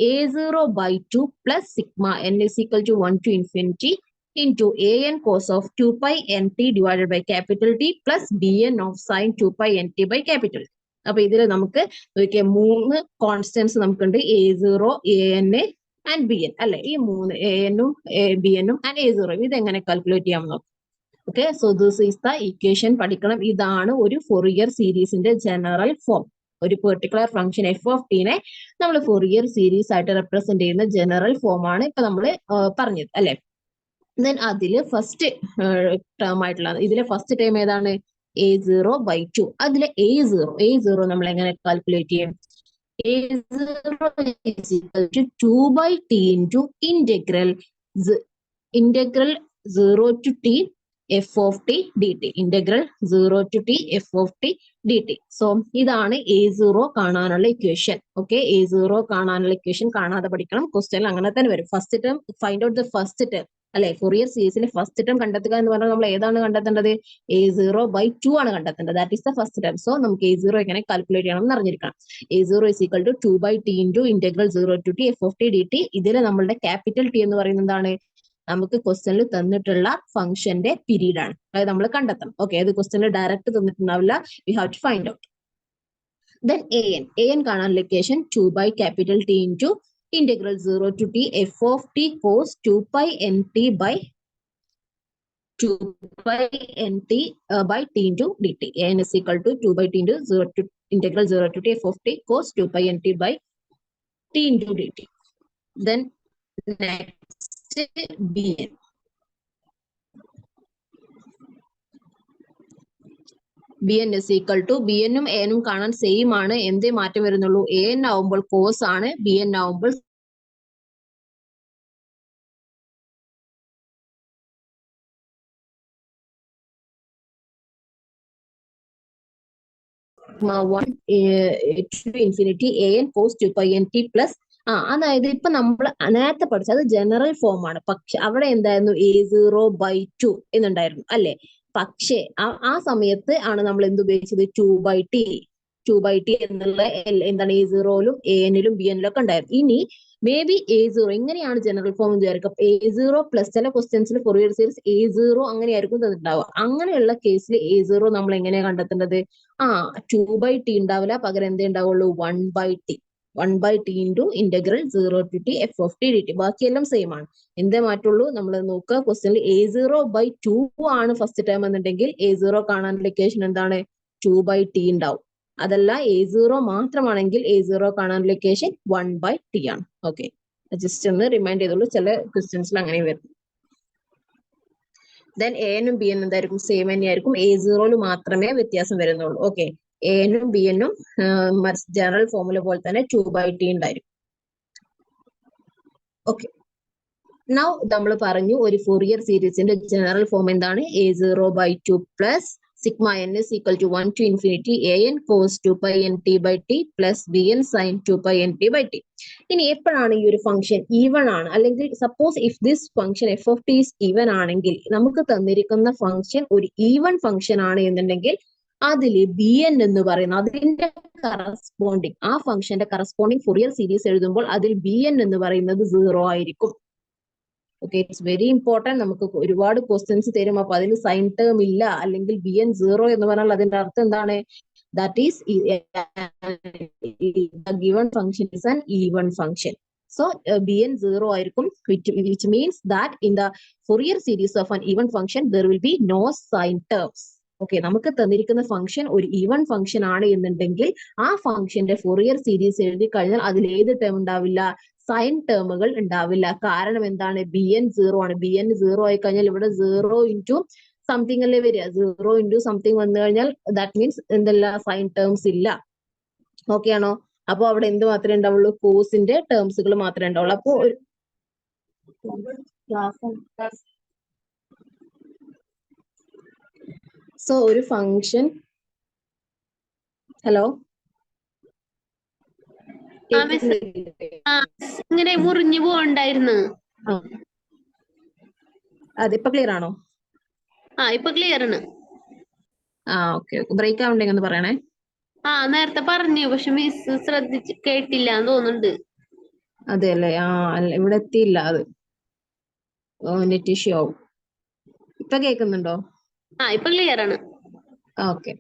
a0 by 2 plus sigma n is equal to 1 to infinity into an cos of 2 pi nt divided by capital T plus bn of sin 2 pi nt by capital T. അപ്പൊ ഇതിൽ നമുക്ക് നോക്കിയാൽ 3 constants നമുക്കുണ്ട് a0, an and bn അല്ലെ. ഈ 3 an-ഉം bn-ഉം and a0 ഇത് എങ്ങനെ calculate ചെയ്യാം നോക്കാം. Okay, so this is the equation പഠിക്കണം. ഇതാണ് ഒരു ഫൊറിയർ സീരീസിന്റെ ജനറൽ ഫോം. ഒരു പെർട്ടിക്കുലർ ഫംഗ്ഷൻ എഫ് ഓഫ് ടീനെ നമ്മൾ ഫൊറിയർ സീരീസ് ആയിട്ട് റെപ്രസെന്റ് ചെയ്യുന്ന ജനറൽ ഫോം ആണ് ഇപ്പൊ നമ്മൾ പറഞ്ഞത് അല്ലെ. ദെൻ അതില് ഫസ്റ്റ് ടേം ആയിട്ടുള്ള ഇതിലെ ഫസ്റ്റ് ടേം ഏതാണ്? a0 by 2. അതിലെ a0 നമ്മൾ എങ്ങനെ കാൽക്കുലേറ്റ് ചെയ്യും? a0 is equal to 2 by t into integral 0 to t f of t dt. Integral 0 to t f of t dt. So ഇതാണ് a0 കാണാനുള്ള equation. Okay, a0 കാണാനുള്ള equation കാണാതെ പഠിക്കണം. Question അങ്ങനെ തന്നെ വരും. First term find out the first term അല്ലെ. Fourier സീരീസിലെ ഫസ്റ്റ് ടേം കണ്ടെത്തുക എന്ന് പറഞ്ഞാൽ നമ്മൾ ഏതാണ് കണ്ടെത്തേണ്ടത്? a0 by 2 ആണ് കണ്ടെത്തേണ്ടത്. That is the first term. So നമുക്ക് a0 എങ്ങനെ കാൽക്കുലേറ്റ് ചെയ്യണം എന്ന് അറിഞ്ഞിരിക്കണം. a0 is equal to 2 by t into integral 0 to t f of t dt. ഇതിൽ നമ്മളുടെ ക്യാപിറ്റൽ ടി എന്ന് പറയുന്നത് എന്താണ്? നമുക്ക് ക്വസ്റ്റ്യനിൽ തന്നിട്ടുള്ള ഫംഗ്ഷന്റെ പീരീഡ് ആണ്. അതായത് നമ്മൾ കണ്ടെത്തണം. ഓക്കെ, അത് ക്വസ്റ്റ്യനിൽ ഡയറക്റ്റ് തന്നിട്ടുണ്ടാവില്ല. We have to find out. Then an കാണാനുള്ള equation 2 by capital T into integral 0 to t f of t cos 2 pi nt by 2 pi nt by t into dt. an is equal to 2 by t into 0 to integral 0 to t f of t cos 2 pi nt by t into dt. Then next bn. bn is equal to bn-ഉം a-നും കാണാൻ same ആണ്. എന്തേ മാറ്റം വരുന്നുള്ളൂ? an ആവുമ്പോൾ cos ആണ്, bn ആവുമ്പോൾ infinity an cos 2 pi nt plus അതായത് ഇപ്പൊ നമ്മൾ നേരത്തെ പഠിച്ചത് അത് ജനറൽ ഫോം ആണ്. പക്ഷെ അവിടെ എന്തായിരുന്നു? a0 by 2 എന്നുണ്ടായിരുന്നു അല്ലെ. പക്ഷേ ആ സമയത്ത് ആണ് നമ്മൾ എന്ത് ഉപയോഗിച്ചത്? 2 by t എന്നുള്ള എന്താണ് a0ലും an-ലും bn-ലും ഒക്കെ ഉണ്ടായിരുന്നു. ഇനി മേ ബി a0 എങ്ങനെയാണ് ജനറൽ ഫോം എന്ന് വിചാരിക്കും. a0 പ്ലസ് ചില ക്വസ്റ്റ്യൻസിൽ ഫൊറിയർ സീരീസ് a0 അങ്ങനെയായിരിക്കും തന്നിട്ടുണ്ടാവുക. അങ്ങനെയുള്ള കേസിൽ a0 നമ്മൾ എങ്ങനെയാണ് കണ്ടെത്തേണ്ടത്? 2 by t ഉണ്ടാവില്ല, പകരം എന്തേ ഉണ്ടാവുള്ളൂ? 1 by t into integral 0 to t f of t dt. ബാക്കിയെല്ലാം സെയിം ആണ്. എന്തേ മാറ്റുള്ളൂ? നമ്മൾ നോക്കുക ക്വസ്റ്റ്യനിൽ a0 by 2 ആണ് ഫസ്റ്റ് ടൈം എന്നുണ്ടെങ്കിൽ a0 കാണാനുള്ള ഇക്വേഷൻ എന്താണ്? 2 by t ഉണ്ടാവും. അതല്ല a0 മാത്രമാണെങ്കിൽ a0 കാണാനുള്ള ഇക്വേഷൻ 1 by t ആണ്. ഓക്കെ, ജസ്റ്റ് ഒന്ന് റിമൈൻഡ് ചെയ്തോളൂ. ചില ക്വസ്റ്റ്യൻസിൽ അങ്ങനെ വരും. ദെൻ a-നും b-നും എന്തായിരിക്കും? സെയിം തന്നെയായിരിക്കും. a0 മാത്രമേ വ്യത്യാസം വരുന്നുള്ളൂ. ഓക്കെ, a-നും b-നും ജനറൽ ഫോമുല പോലെ തന്നെ 2 by t ഉണ്ടായിരിക്കും. ഓക്കെ, നൗ നമ്മൾ പറഞ്ഞു ഒരു ഫൊറിയർ സീരീസിന്റെ ജനറൽ ഫോം എന്താണ്? a0 by 2 plus sigma n is equal to 1 to infinity an cos 2 pi nt by t plus bn sin 2 pi nt by t. ഇനി എപ്പോഴാണ് ഈ ഒരു ഫംഗ്ഷൻ ഈവൺ ആണ്, അല്ലെങ്കിൽ suppose if this function F of t is even ആണെങ്കിൽ, നമുക്ക് തന്നിരിക്കുന്ന function ഒരു ഈവൺ ഫംഗ്ഷൻ ആണ് എന്നുണ്ടെങ്കിൽ അതില് bn എന്ന് പറയുന്ന അതിന്റെ കറസ്പോണ്ടിങ് ആ ഫംഗ്ഷന്റെ കറസ്പോണ്ടിങ് ഫൊറിയർ സീരീസ് എഴുതുമ്പോൾ അതിൽ bn എന്ന് പറയുന്നത് 0 ആയിരിക്കും. Okay, it's very important. നമുക്ക് ഒരുപാട് ക്വസ്റ്റ്യൻസ് തരും. അപ്പൊ അതിൽ സൈൻ ടേം ഇല്ല അല്ലെങ്കിൽ bn 0 എന്ന് പറഞ്ഞാൽ അതിന്റെ അർത്ഥം എന്താണ്? That is given function is an even function. So bn 0 ആയിരിക്കും, which means that in the Fourier series of an even function there will be no sine terms. Okay, നമുക്ക് തന്നിരിക്കുന്ന ഫംഗ്ഷൻ ഒരു ഈവൺ ഫംഗ്ഷൻ ആണ് എന്നുണ്ടെങ്കിൽ ആ ഫംഗ്ഷന്റെ Fourier series എഴുതി കഴിഞ്ഞാൽ അതിൽ ഏത് ടേം ഉണ്ടാവില്ല? സൈൻ ടേമുകൾ ഉണ്ടാവില്ല. കാരണം എന്താണ്? bn 0 ആണ്. bn 0 ആയി കഴിഞ്ഞാൽ ഇവിടെ 0 into സംതിങ് അല്ലേ വരിക. 0 into സംതിങ് വന്നു കഴിഞ്ഞാൽ ദാറ്റ് മീൻസ് എന്തല്ല? സൈൻ ടേംസ് ഇല്ല. ഓക്കെ ആണോ? അപ്പൊ അവിടെ എന്ത് മാത്രമേ ഉണ്ടാവുള്ളൂ? കോസിന്റെ ടേംസുകൾ മാത്രമേ ഉണ്ടാവുള്ളൂ. അപ്പൊ സോ ഒരു ഫംഗ്ഷൻ ഹലോ ഇങ്ങനെ മുറിഞ്ഞു പോണ്ടായിരുന്നു. അതിപ്പോ ക്ലിയർ ആണോ? ഇപ്പൊ ക്ലിയർ ആണ്. ഓക്കെ, ബ്രേക്ക് ആവണ്ടെങ്കിൽ ഒന്ന് പറയണേ. നേരത്തെ പറഞ്ഞു, പക്ഷെ മിസ് ശ്രദ്ധിച്ച് കേട്ടില്ല എന്ന് തോന്നുന്നുണ്ട്. അതെ അല്ലേ? ഇവിടെ എത്തിയില്ല അത്. നെറ്റ് ഇഷ്യൂ ആവും. ഇപ്പൊ കേൾക്കുന്നുണ്ടോ? ഇപ്പൊ ക്ലിയർ ആണ്. ഓക്കെ.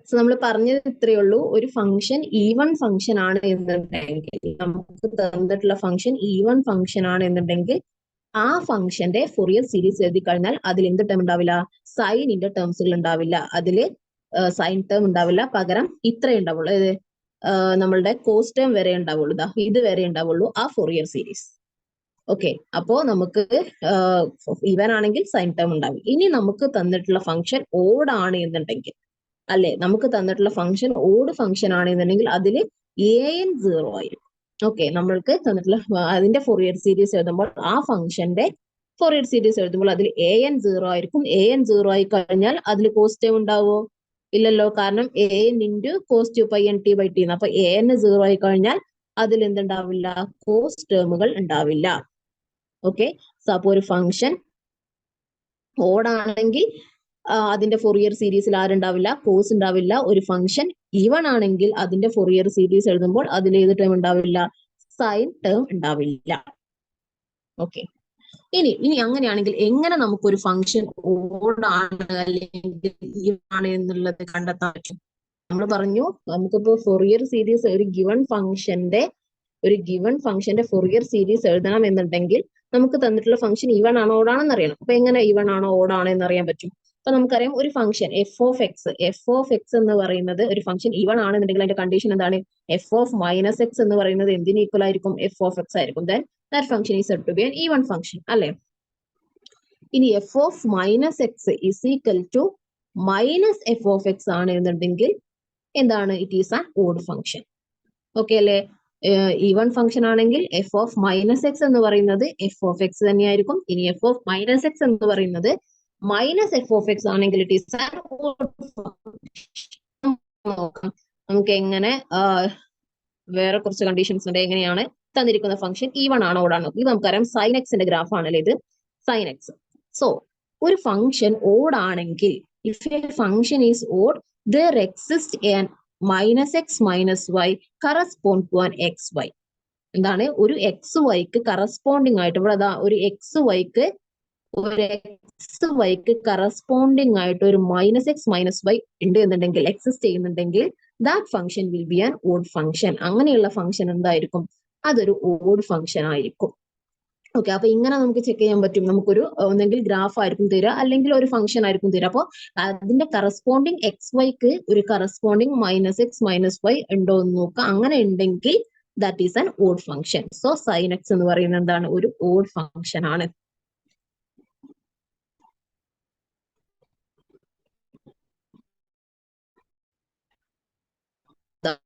സോ നമ്മൾ പറഞ്ഞത് ഇത്രയേ ഉള്ളൂ. ഒരു ഫംഗ്ഷൻ ഈവൺ ഫംഗ്ഷൻ ആണ് എന്നുണ്ടെങ്കിൽ, നമുക്ക് തന്നിട്ടുള്ള ഫംഗ്ഷൻ ഈവൺ ഫംഗ്ഷൻ ആണ് എന്നുണ്ടെങ്കിൽ ആ ഫംഗ്ഷന്റെ ഫൊറിയർ സീരീസ് എഴുതി കഴിഞ്ഞാൽ അതിൽ എന്ത് ടേം ഉണ്ടാവില്ല? സൈനിന്റെ ടേംസുകൾ ഉണ്ടാവില്ല. അതില് സൈൻ ടേം ഉണ്ടാവില്ല. പകരം ഇത്രേ ഉണ്ടാവുള്ളൂ. നമ്മളുടെ കോസ് ടേം വരെ ഉണ്ടാവുള്ളൂ. ഇത് വരെ ഉണ്ടാവുള്ളൂ ആ ഫൊറിയർ സീരീസ്. ഓക്കെ, അപ്പോ നമുക്ക് ഈവൻ ആണെങ്കിൽ സൈൻ ടേം ഉണ്ടാവും. ഇനി നമുക്ക് തന്നിട്ടുള്ള ഫംഗ്ഷൻ ഓഡ് ആണ് എന്നുണ്ടെങ്കിൽ, അല്ലെ, നമുക്ക് തന്നിട്ടുള്ള ഫംഗ്ഷൻ ഓഡ് ഫംഗ്ഷൻ ആണെന്നുണ്ടെങ്കിൽ അതിൽ an 0 ആയിരിക്കും. ഓക്കെ, നമ്മൾക്ക് തന്നിട്ടുള്ള അതിന്റെ ഫൊറിയർ സീരീസ് എഴുതുമ്പോൾ ആ ഫംഗ്ഷന്റെ ഫൊറിയർ സീരീസ് എഴുതുമ്പോൾ അതിൽ an 0 ആയിരിക്കും. an 0 ആയി കഴിഞ്ഞാൽ അതിൽ കോസ് ടേം ഉണ്ടാവോ? ഇല്ലല്ലോ, കാരണം an ഇൻറ്റു കോസ് 2πnt/t. അപ്പൊ an 0 ആയി കഴിഞ്ഞാൽ അതിൽ എന്തുണ്ടാവില്ല? കോസ് ടേമുകൾ ഉണ്ടാവില്ല. ഓക്കെ, സോ അപ്പൊ ഒരു ഫംഗ്ഷൻ ഓടാണെങ്കിൽ അതിന്റെ ഫൊറിയർ സീരീസിൽ ആരുണ്ടാവില്ല? കോസ് ഉണ്ടാവില്ല. ഒരു ഫംഗ്ഷൻ ഈവൺ ആണെങ്കിൽ അതിന്റെ ഫൊറിയർ സീരീസ് എഴുതുമ്പോൾ അതിൽ ഏത് ടേം ഉണ്ടാവില്ല? സൈൻ ടേം ഉണ്ടാവില്ല. ഓക്കെ, ഇനി അങ്ങനെയാണെങ്കിൽ എങ്ങനെ നമുക്കൊരു ഫംഗ്ഷൻ ഓടാണ് അല്ലെങ്കിൽ ഈവൺ ആണ് എന്നുള്ളത് കണ്ടെത്താൻ പറ്റും? നമ്മൾ പറഞ്ഞു, നമുക്കിപ്പോ ഫൊറിയർ സീരീസ് ഒരു ഗിവൺ ഫംഗ്ഷന്റെ ഫൊറിയർ സീരീസ് എഴുതണം എന്നുണ്ടെങ്കിൽ നമുക്ക് തന്നിട്ടുള്ള ഫംഗ്ഷൻ ഈവൺ ആണോ ഓടാണെന്ന് അറിയണം. അപ്പൊ എങ്ങനെ ഈവൺ ആണോ ഓടാണോ എന്ന് അറിയാൻ പറ്റും? അപ്പൊ നമുക്കറിയാം ഒരു ഫംഗ്ഷൻ എഫ് ഓഫ് എക്സ് എന്ന് പറയുന്നത് ഒരു ഫംഗ്ഷൻ ഈവൺ ആണെന്നുണ്ടെങ്കിൽ അതിന്റെ കണ്ടീഷൻ എന്താണ്? എഫ് ഓഫ് മൈനസ് എക്സ് എന്ന് പറയുന്നത് എന്തിന് ഈക്വൽ ആയിരിക്കും? എഫ് ഓഫ് എക്സ് ആയിരിക്കും. Then that function is said to be an even function, അല്ലെ? ഇനി F of minus x is equal to minus f of x ആണ് എന്നുണ്ടെങ്കിൽ എന്താണ്? It is an odd function. Okay അല്ലെ? Even function ആണെങ്കിൽ F of minus x എന്ന് പറയുന്നത് F of X തന്നെയായിരിക്കും. ഇനി എഫ് ഓഫ് മൈനസ് എക്സ് എന്ന് പറയുന്നത് മൈനസ് എഫ് ഓഫ് എക്സ് ആണെങ്കിൽ it is an odd function. നോക്കാം നമുക്ക് എങ്ങനെ വേറെ കുറച്ച് കണ്ടീഷൻസ് ഉണ്ട്. എങ്ങനെയാണ് തന്നിരിക്കുന്ന ഫംഗ്ഷൻ ഈവൺ ആണോ ഓടാണോ? ഇത് നമുക്കറിയാം സൈൻ എക്സിന്റെ ഗ്രാഫ് ആണല്ലേ ഇത്, സൈൻ എക്സ്. സോ ഒരു ഫംഗ്ഷൻ ഓഡ് ആണെങ്കിൽ, if A function is odd, there exists an minus x minus y correspond to an xy. എന്താണ്? ഒരു എക്സ് വൈക്ക് കറസ്പോണ്ടിങ് ആയിട്ട്, ഇവിടെ ഒരു എക്സ് വൈക്ക് കറസ്പോണ്ടിങ് ആയിട്ട് ഒരു മൈനസ് എക്സ് മൈനസ് വൈ ഉണ്ട് എന്നുണ്ടെങ്കിൽ, എക്സിസ്റ്റ് ചെയ്യുന്നുണ്ടെങ്കിൽ, that function will be an odd function. അങ്ങനെയുള്ള ഫംഗ്ഷൻ എന്തായിരിക്കും? അതൊരു ഓഡ് ഫംഗ്ഷൻ ആയിരിക്കും. ഓക്കെ, അപ്പൊ ഇങ്ങനെ നമുക്ക് ചെക്ക് ചെയ്യാൻ പറ്റും. നമുക്കൊരു ഒന്നെങ്കിൽ ഗ്രാഫ് ആയിരിക്കും തരിക, അല്ലെങ്കിൽ ഒരു ഫംഗ്ഷൻ ആയിരിക്കും തരിക. അപ്പൊ അതിന്റെ കറസ്പോണ്ടിങ് എക്സ് വൈക്ക് ഒരു corresponding minus X minus y ഉണ്ടോ എന്ന് നോക്കുക. അങ്ങനെ ഉണ്ടെങ്കിൽ that is an odd function. So sine x എന്ന് പറയുന്നത് എന്താണ്? ഒരു ഓഡ് ഫംഗ്ഷൻ ആണ്.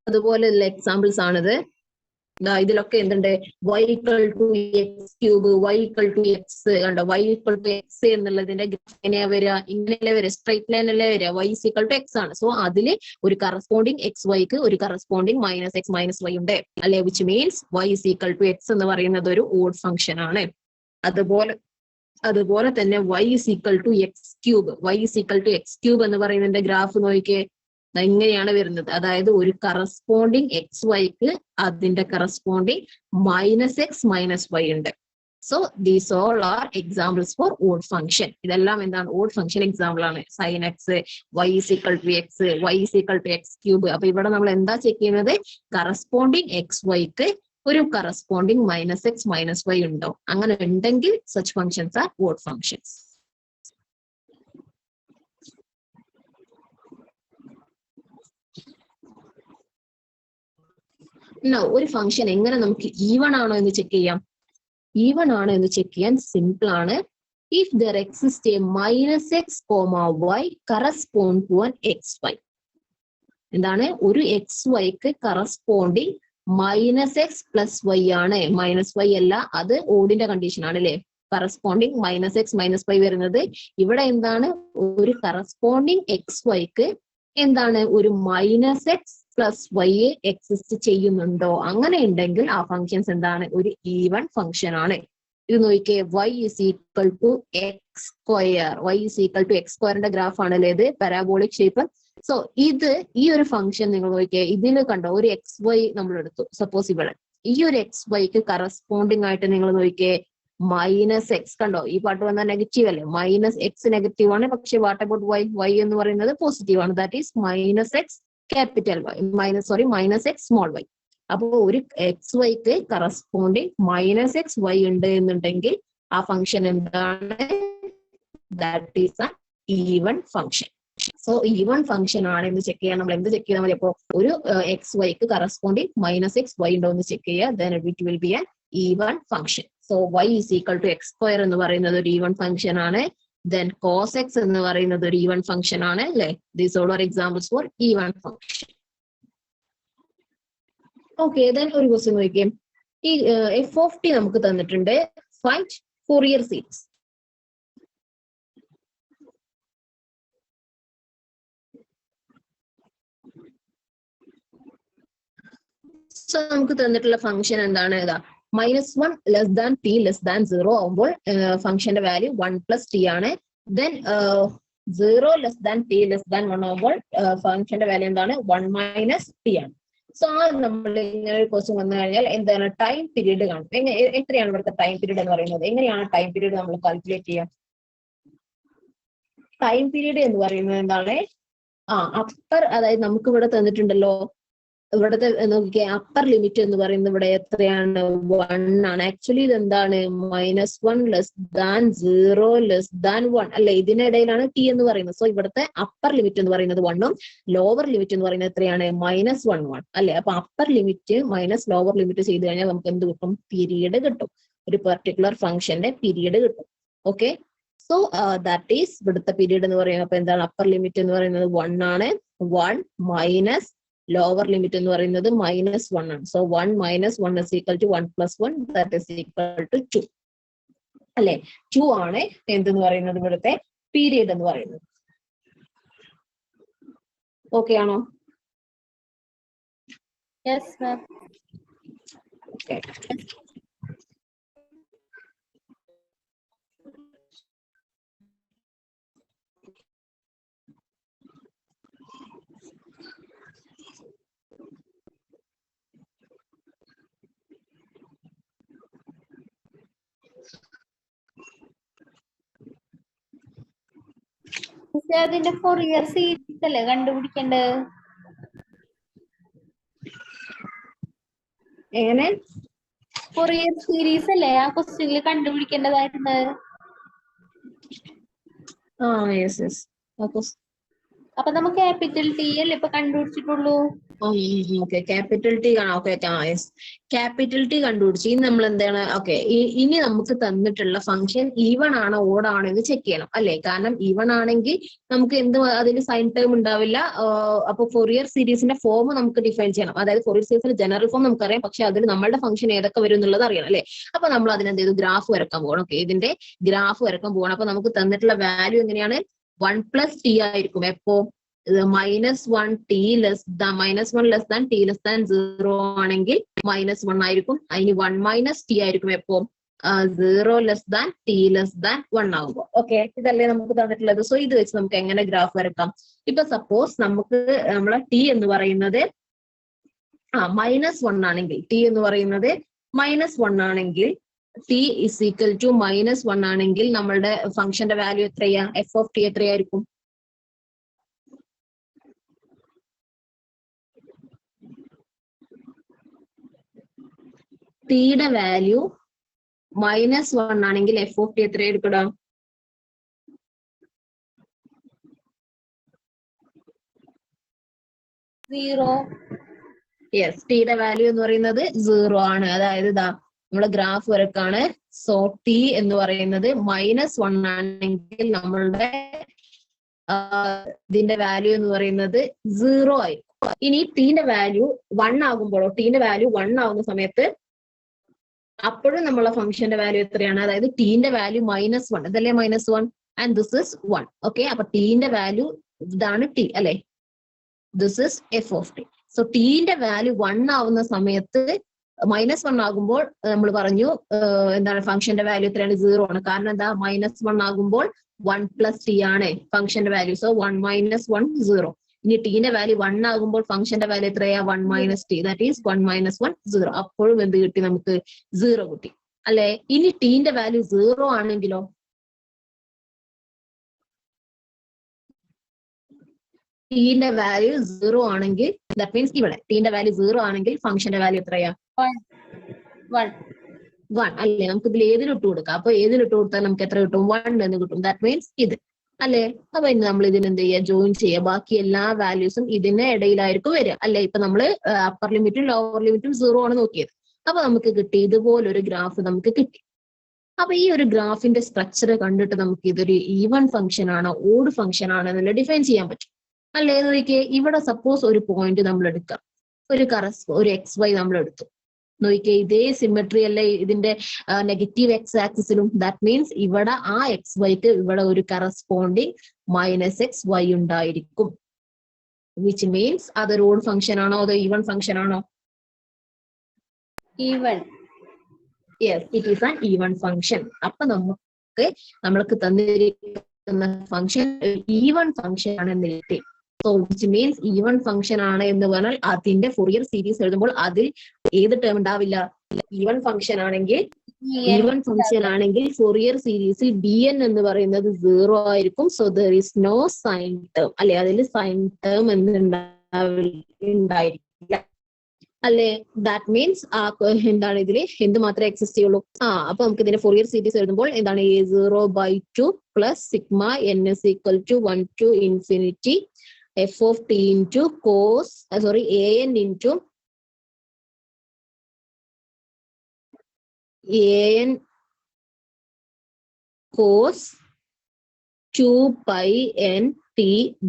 അതുപോലെയുള്ള എക്സാമ്പിൾസ് ആണിത്. ഇതിലൊക്കെ എന്തുണ്ട്? y = x³ y = x കണ്ടോ? y = x എന്നുള്ളതിന്റെ ഗ്രാഫ് എങ്ങനെയാ വരിക? ഇങ്ങനെയല്ലേ വരിക? സ്ട്രൈറ്റ് ലൈൻ അല്ലേ വരിക? y = x ആണ്. സോ അതില് ഒരു കറസ്പോണ്ടിങ് എക്സ് വൈക്ക് ഒരു corresponding minus X minus Y ഉണ്ട്, അല്ലെ? വിച്ച് മീൻസ് y = x എന്ന് പറയുന്നത് ഒരു ഓഡ് ഫംഗ്ഷൻ ആണ്. അതുപോലെ തന്നെ y = x³ y = x³ എന്ന് പറയുന്നതിന്റെ ഗ്രാഫ് നോക്കിയേ, എങ്ങനെയാണ് വരുന്നത്? അതായത് ഒരു കറസ്പോണ്ടിങ് എക്സ് വൈക്ക് അതിന്റെ corresponding minus X minus Y ഉണ്ട്. So these all are examples for odd function. ഇതെല്ലാം എന്താണ്? ഓഡ് ഫംഗ്ഷൻ എക്സാമ്പിൾ ആണ്. Sine X, y = x, y = x³. അപ്പൊ ഇവിടെ നമ്മൾ എന്താ ചെക്ക് ചെയ്യുന്നത്? കറസ്പോണ്ടിങ് എക്സ് വൈക്ക് ഒരു corresponding minus X minus y ഉണ്ടോ? അങ്ങനെ ഉണ്ടെങ്കിൽ such functions are odd functions. ഒരു ഫംഗ്ഷൻ എങ്ങനെ നമുക്ക് ഈവൺ ആണോ എന്ന് ചെക്ക് ചെയ്യാം? ഈവൺ ആണോ എന്ന് ചെക്ക് ചെയ്യാൻ സിമ്പിൾ ആണ്. If there exist a minus x y correspond to an x y. എന്താണ്? ഒരു എക്സ് വൈക്ക് corresponding minus x plus y ആണ്. മൈനസ് വൈ അല്ല, അത് ഓഡിന്റെ കണ്ടീഷൻ ആണ്, അല്ലെ? Corresponding minus X minus y വരുന്നത് ഇവിടെ എന്താണ്? ഒരു കറസ്പോണ്ടിങ് എക്സ് വൈക്ക് എന്താണ്? ഒരു minus x plus y exist ചെയ്യുന്നുണ്ടോ? അങ്ങനെ ഉണ്ടെങ്കിൽ ആ ഫംഗ്ഷൻസ് എന്താണ്? ഒരു ഈവൺ ഫംഗ്ഷൻ ആണ്. ഇത് നോക്കിയേ, y = x². y = x² graph ആണല്ലേ ഇത്, പാരാബോളിക് ഷേപ്പ്. സോ ഈ ഒരു ഫംഗ്ഷൻ നിങ്ങൾ നോക്കിയേ, ഇതിൽ കണ്ടോ ഒരു എക്സ് വൈ നമ്മൾ എടുത്തു. സപ്പോസ് ഇവിടെ ഈ ഒരു എക്സ് വൈക്ക് കറസ്പോണ്ടിങ് ആയിട്ട് നിങ്ങൾ നോക്കിയേ മൈനസ് എക്സ് കണ്ടോ, ഈ പാട്ട് വന്നാൽ നെഗറ്റീവ് അല്ലേ, മൈനസ് എക്സ് നെഗറ്റീവ് ആണ്. പക്ഷെ വാട്ട് അബൌട്ട് വൈ, വൈ എന്ന് പറയുന്നത് പോസിറ്റീവ് ആണ്. That is minus x capital y, minus x small y. അപ്പോൾ ഒരു എക്സ് വൈക്ക് കറസ്പോണ്ടിങ് മൈനസ് എക്സ് വൈ ഉണ്ട് എന്നുണ്ടെങ്കിൽ ആ ഫംഗ്ഷൻ എന്താണ്? That is A even function. So even function ആണ് എന്ന് ചെക്ക് ചെയ്യാൻ നമ്മൾ എന്ത് ചെക്ക് ചെയ്താൽ മതി? അപ്പോൾ ഒരു എക്സ് വൈക്ക് കറസ്പോണ്ടിങ് മൈനസ് എക്സ് വൈ ഉണ്ടോ എന്ന് ചെക്ക് ചെയ്യുക. Then it will be an even function. So y is equal to x square എന്ന് പറയുന്നത് ഒരു ഈവൻ ഫംഗ്ഷൻ ആണ്. ദെൻ cos x എന്ന് പറയുന്നത് ഒരു ഈവൻ ഫംഗ്ഷൻ ആണ് അല്ലെ. These all are examples four even function. Okay, then ഒരു ക്വസ്റ്റ്യൻ നോക്കിയേ. ഈ എഫ് ഓഫ് ടി നമുക്ക് തന്നിട്ടുണ്ട്. Find Fourier series. സോ നമുക്ക് തന്നിട്ടുള്ള ഫംഗ്ഷൻ എന്താണ്? ഇതാ -1 less than T less than 0 ആവുമ്പോൾ ഫംഗ്ഷന്റെ വാല്യൂ 1 പ്ലസ് ടി ആണ്. Then 0 less than T less than 1 ആവുമ്പോൾ ഫംഗ്ഷന്റെ വാല്യൂ എന്താണ്? 1 മൈനസ് ടി ആണ്. സോ നമ്മൾ ഇങ്ങനെ ഒരു ക്വസ്റ്റ്യൻ വന്നു കഴിഞ്ഞാൽ എന്താണ്? ടൈം പീരീഡ് കാണും. എത്രയാണ് ഇവിടുത്തെ ടൈം പീരീഡ് എന്ന് പറയുന്നത്? എങ്ങനെയാണ് ടൈം പീരീഡ് നമ്മൾ കാൽക്കുലേറ്റ് ചെയ്യുക? ടൈം പീരീഡ് എന്ന് പറയുന്നത് എന്താണ്? അപ്പർ, അതായത് നമുക്ക് ഇവിടെ തന്നിട്ടുണ്ടല്ലോ, ഇവിടുത്തെ നോക്കിയാൽ അപ്പർ ലിമിറ്റ് എന്ന് പറയുന്നത് ഇവിടെ എത്രയാണ്? 1 ആണ്. ആക്ച്വലി ഇത് എന്താണ്? -1 ലെസ് ദാൻ 0 ലെസ് ദാൻ 1 അല്ലെ, ഇതിനിടയിലാണ് ടി എന്ന് പറയുന്നത്. സോ ഇവിടുത്തെ അപ്പർ ലിമിറ്റ് എന്ന് പറയുന്നത് 1 ഉം ലോവർ ലിമിറ്റ് എന്ന് പറയുന്നത് എത്രയാണ്? -1 അല്ലെ. അപ്പൊ upper limit minus lower limit ചെയ്ത് കഴിഞ്ഞാൽ നമുക്ക് എന്ത് കിട്ടും? പീരീഡ് കിട്ടും. ഒരു പെർട്ടിക്കുലർ ഫംഗ്ഷന്റെ പീരീഡ് കിട്ടും. ഓക്കെ, സോ ദാറ്റ് ഈസ് ഇവിടുത്തെ പീരീഡ് എന്ന് പറയുന്നത്. അപ്പൊ എന്താണ്? അപ്പർ ലിമിറ്റ് എന്ന് പറയുന്നത് 1 ആണ്. 1 മൈനസ് ലോവർ ലിമിറ്റ് എന്ന് പറയുന്നത് -1 ആണ്. So 1 minus 1 is equal to 1 plus 1, that is equal to 2 അല്ലെ. 2 ആണ് എന്തെന്ന് പറയുന്നത്? ഇവിടുത്തെ പീരീഡ് എന്ന് പറയുന്നത്. ഓക്കെ ആണോ? Yes ma'am. ഓക്കെ, അതിന്റെ ഫോറിയർ സീരീസ് അല്ലേ കണ്ടുപിടിക്കേണ്ടത്? എങ്ങനെ? ഫോറിയർ സീരീസ് അല്ലേ ആ ക്വസ്റ്റ്യനിൽ കണ്ടുപിടിക്കേണ്ടതായിരുന്നത്? Yes yes. അപ്പൊ നമുക്ക് ക്യാപിറ്റൽ ടി അല്ലേ ഇപ്പൊ കണ്ടുപിടിച്ചിട്ടുള്ളൂ? ഓക്കെ, ക്യാപിറ്റൽ ടി കാണാം. ഓക്കെ, യെസ്, ക്യാപിറ്റൽ ടി കണ്ടുപിടിച്ച് ഇനി നമ്മൾ എന്താണ്? ഓക്കെ, ഇനി നമുക്ക് തന്നിട്ടുള്ള ഫംഗ്ഷൻ ഈവൺ ആണോ ഓഡ് ആണോ എന്ന് ചെക്ക് ചെയ്യണം അല്ലെ. കാരണം ഈവൺ ആണെങ്കിൽ നമുക്ക് എന്ത് അതിന് സൈൻ ടേം ഉണ്ടാവില്ല. അപ്പൊ ഫോറിയർ സീരീസിന്റെ ഫോം നമുക്ക് ഡിഫൈൻ ചെയ്യണം. അതായത് ഫോറിയർ സീരീസിന്റെ ജനറൽ ഫോം നമുക്കറിയാം, പക്ഷെ അതിൽ നമ്മളുടെ ഫംഗ്ഷൻ ഏതൊക്കെ വരും എന്നുള്ളത് അറിയണം അല്ലെ. അപ്പൊ നമ്മൾ അതിനെന്ത് ചെയ്തു? ഗ്രാഫ് വരക്കാൻ പോകണം. ഓക്കെ, ഇതിന്റെ ഗ്രാഫ് വരക്കാൻ പോകണം. അപ്പൊ നമുക്ക് തന്നിട്ടുള്ള വാല്യൂ എങ്ങനെയാണ്? 1 പ്ലസ് ടി ആയിരിക്കും. എപ്പോ? -1 T less -1 less than T less than 0 ആണെങ്കിൽ -1 ആയിരിക്കും. അതിന് 1 മൈനസ് ടി ആയിരിക്കും. എപ്പോ? 0 less than T less than 1 ആകുമ്പോൾ. ഓക്കെ, ഇതല്ലേ നമുക്ക് തന്നിട്ടുള്ളത്. സോ ഇത് വെച്ച് നമുക്ക് എങ്ങനെ ഗ്രാഫ് വരക്കാം? ഇപ്പൊ സപ്പോസ് നമുക്ക് നമ്മളെ ടി എന്ന് പറയുന്നത് -1 ആണെങ്കിൽ, ടി എന്ന് പറയുന്നത് -1 ആണെങ്കിൽ, ടി ഇസ് ഈക്വൽ ടു -1 ആണെങ്കിൽ നമ്മളുടെ ഫംഗ്ഷന്റെ വാല്യൂ എത്രയാ? എഫ് ഓഫ് ടി എത്രയായിരിക്കും? ടിയുടെ വാല്യൂ -1 ആണെങ്കിൽ എഫ് ഓഫ് ടി എത്ര എടുക്കടാ? യെസ്, ടിയുടെ വാല്യൂ എന്ന് പറയുന്നത് 0 ആണ്. അതായത് ഇതാ നമ്മളെ ഗ്രാഫ് വരക്കാണ്. സോ ടി എന്ന് പറയുന്നത് -1 ആണെങ്കിൽ നമ്മളുടെ ഇതിന്റെ വാല്യൂ എന്ന് പറയുന്നത് 0 ആയിരിക്കും. ഇനി ടിന്റെ വാല്യൂ 1 ആകുമ്പോഴോ, ടിന്റെ വാല്യൂ 1 ആവുന്ന സമയത്ത് അപ്പോഴും നമ്മളെ ഫംഗ്ഷന്റെ വാല്യൂ എത്രയാണ്? അതായത് ടിന്റെ വാല്യൂ -1, ഇതല്ലേ -1 ആൻഡ് ദിസ് ഇസ് 1. ഓക്കെ, അപ്പൊ ടിന്റെ വാല്യൂ ഇതാണ് ടി അല്ലെ. This is F of T. So ടിന്റെ വാല്യൂ 1 ആവുന്ന സമയത്ത് -1 ആകുമ്പോൾ നമ്മൾ പറഞ്ഞു എന്താണ്? ഫംഗ്ഷന്റെ വാല്യൂ എത്രയാണ്? 0 ആണ്. കാരണം എന്താ? -1 ആകുമ്പോൾ 1 പ്ലസ് ടി ആണ് ഫംഗ്ഷന്റെ വാല്യൂ. So 1 minus 1 0. ഇനി ടീന്റെ വാല്യൂ 1 ആകുമ്പോൾ ഫംഗ്ഷന്റെ വാല്യൂ എത്രയാ 1 minus T, that is 1 minus 1 0. അപ്പോഴും എന്ത് കിട്ടി നമുക്ക് 0 കിട്ടി അല്ലെ. ഇനി ടീന്റെ വാല്യൂ 0 ആണെങ്കിലോ, ടീന്റെ വാല്യൂ 0 ആണെങ്കിൽ ദാറ്റ് മീൻസ് ഇവിടെ ടീന്റെ വാല്യൂ 0 ആണെങ്കിൽ ഫംഗ്ഷന്റെ വാല്യൂ എത്രയാ 1 അല്ലേ. നമുക്ക് ഇതിൽ ഏതിലിട്ട് കൊടുക്കാം. അപ്പൊ ഏതിലിട്ട് കൊടുത്താൽ നമുക്ക് എത്ര കിട്ടും 1 എന്ന് കിട്ടും. ദാറ്റ് മീൻസ് ഇത് അല്ലെ. അപ്പൊ ഇനി നമ്മൾ ഇതിന് എന്ത് ചെയ്യുക, ജോയിൻ ചെയ്യുക. ബാക്കി എല്ലാ വാല്യൂസും ഇതിന്റെ ഇടയിലായിരിക്കും വരിക അല്ലെ. ഇപ്പൊ നമ്മള് അപ്പർ ലിമിറ്റും ലോവർ ലിമിറ്റും 0 ആണ് നോക്കിയത്. അപ്പൊ നമുക്ക് കിട്ടി ഇതുപോലൊരു ഗ്രാഫ് നമുക്ക് കിട്ടി. അപ്പൊ ഈ ഒരു ഗ്രാഫിന്റെ സ്ട്രക്ചർ കണ്ടിട്ട് നമുക്ക് ഇതൊരു ഈവൻ ഫംഗ്ഷൻ ആണോ ഓഡ് ഫംഗ്ഷൻ ആണോ എന്നുള്ള ഡിഫൈൻ ചെയ്യാൻ പറ്റും അല്ലേ. നോക്കിയേ, ഇവിടെ സപ്പോസ് ഒരു പോയിന്റ് നമ്മൾ എടുക്കാം, ഒരു XY നമ്മൾ എടുത്തു. നോക്കിയേ, ഇതേ സിമെട്രി അല്ലേ ഇതിന്റെ നെഗറ്റീവ് എക്സ് ആക്സിസിലും. ദാറ്റ് മീൻസ് ഇവിടെ ആ XYക്ക് ഇവിടെ ഒരു കറസ്പോണ്ടിങ് -XY ഉണ്ടായിരിക്കും. വിച്ച് മീൻസ് അതൊരു ഓഡ് ഫംഗ്ഷൻ ആണോ അതോ ഈവൻ ഫംഗ്ഷൻ ആണോ? Even. Yes, it is an even function. അപ്പൊ നമ്മൾക്ക് തന്നിരിക്കുന്ന ഫംഗ്ഷൻ ഈവൻ ഫംഗ്ഷൻ ആണെന്ന് കിട്ടി. So which means even function ആണ് എന്ന് പറഞ്ഞാൽ അതിന്റെ ഫൊറിയർ സീരീസ് എഴുതുമ്പോൾ അതിൽ ഏത് ടേം ഉണ്ടാവില്ല. ഈവൻ ഫംഗ്ഷൻ ആണെങ്കിൽ ഫൊറിയർ സീരീസിൽ bn എന്ന് പറയുന്നത് 0 ആയിരിക്കും. So there is no sine term അല്ലെ, അതിൽ സൈൻ ടേം എന്ന് ഉണ്ടായിരിക്കില്ല അല്ലെ. ദാറ്റ് മീൻസ് എന്താണ് ഇതിൽ എന്ത് മാത്രമേ എക്സിസ്റ്റ് ചെയ്യുള്ളൂ. അപ്പൊ നമുക്ക് ഇതിന്റെ ഫൊറിയർ സീരീസ് എഴുതുമ്പോൾ എന്താണ് a0/2 plus sigma n is equal to 1 to infinity f of t into cos an into an cos 2 pi n t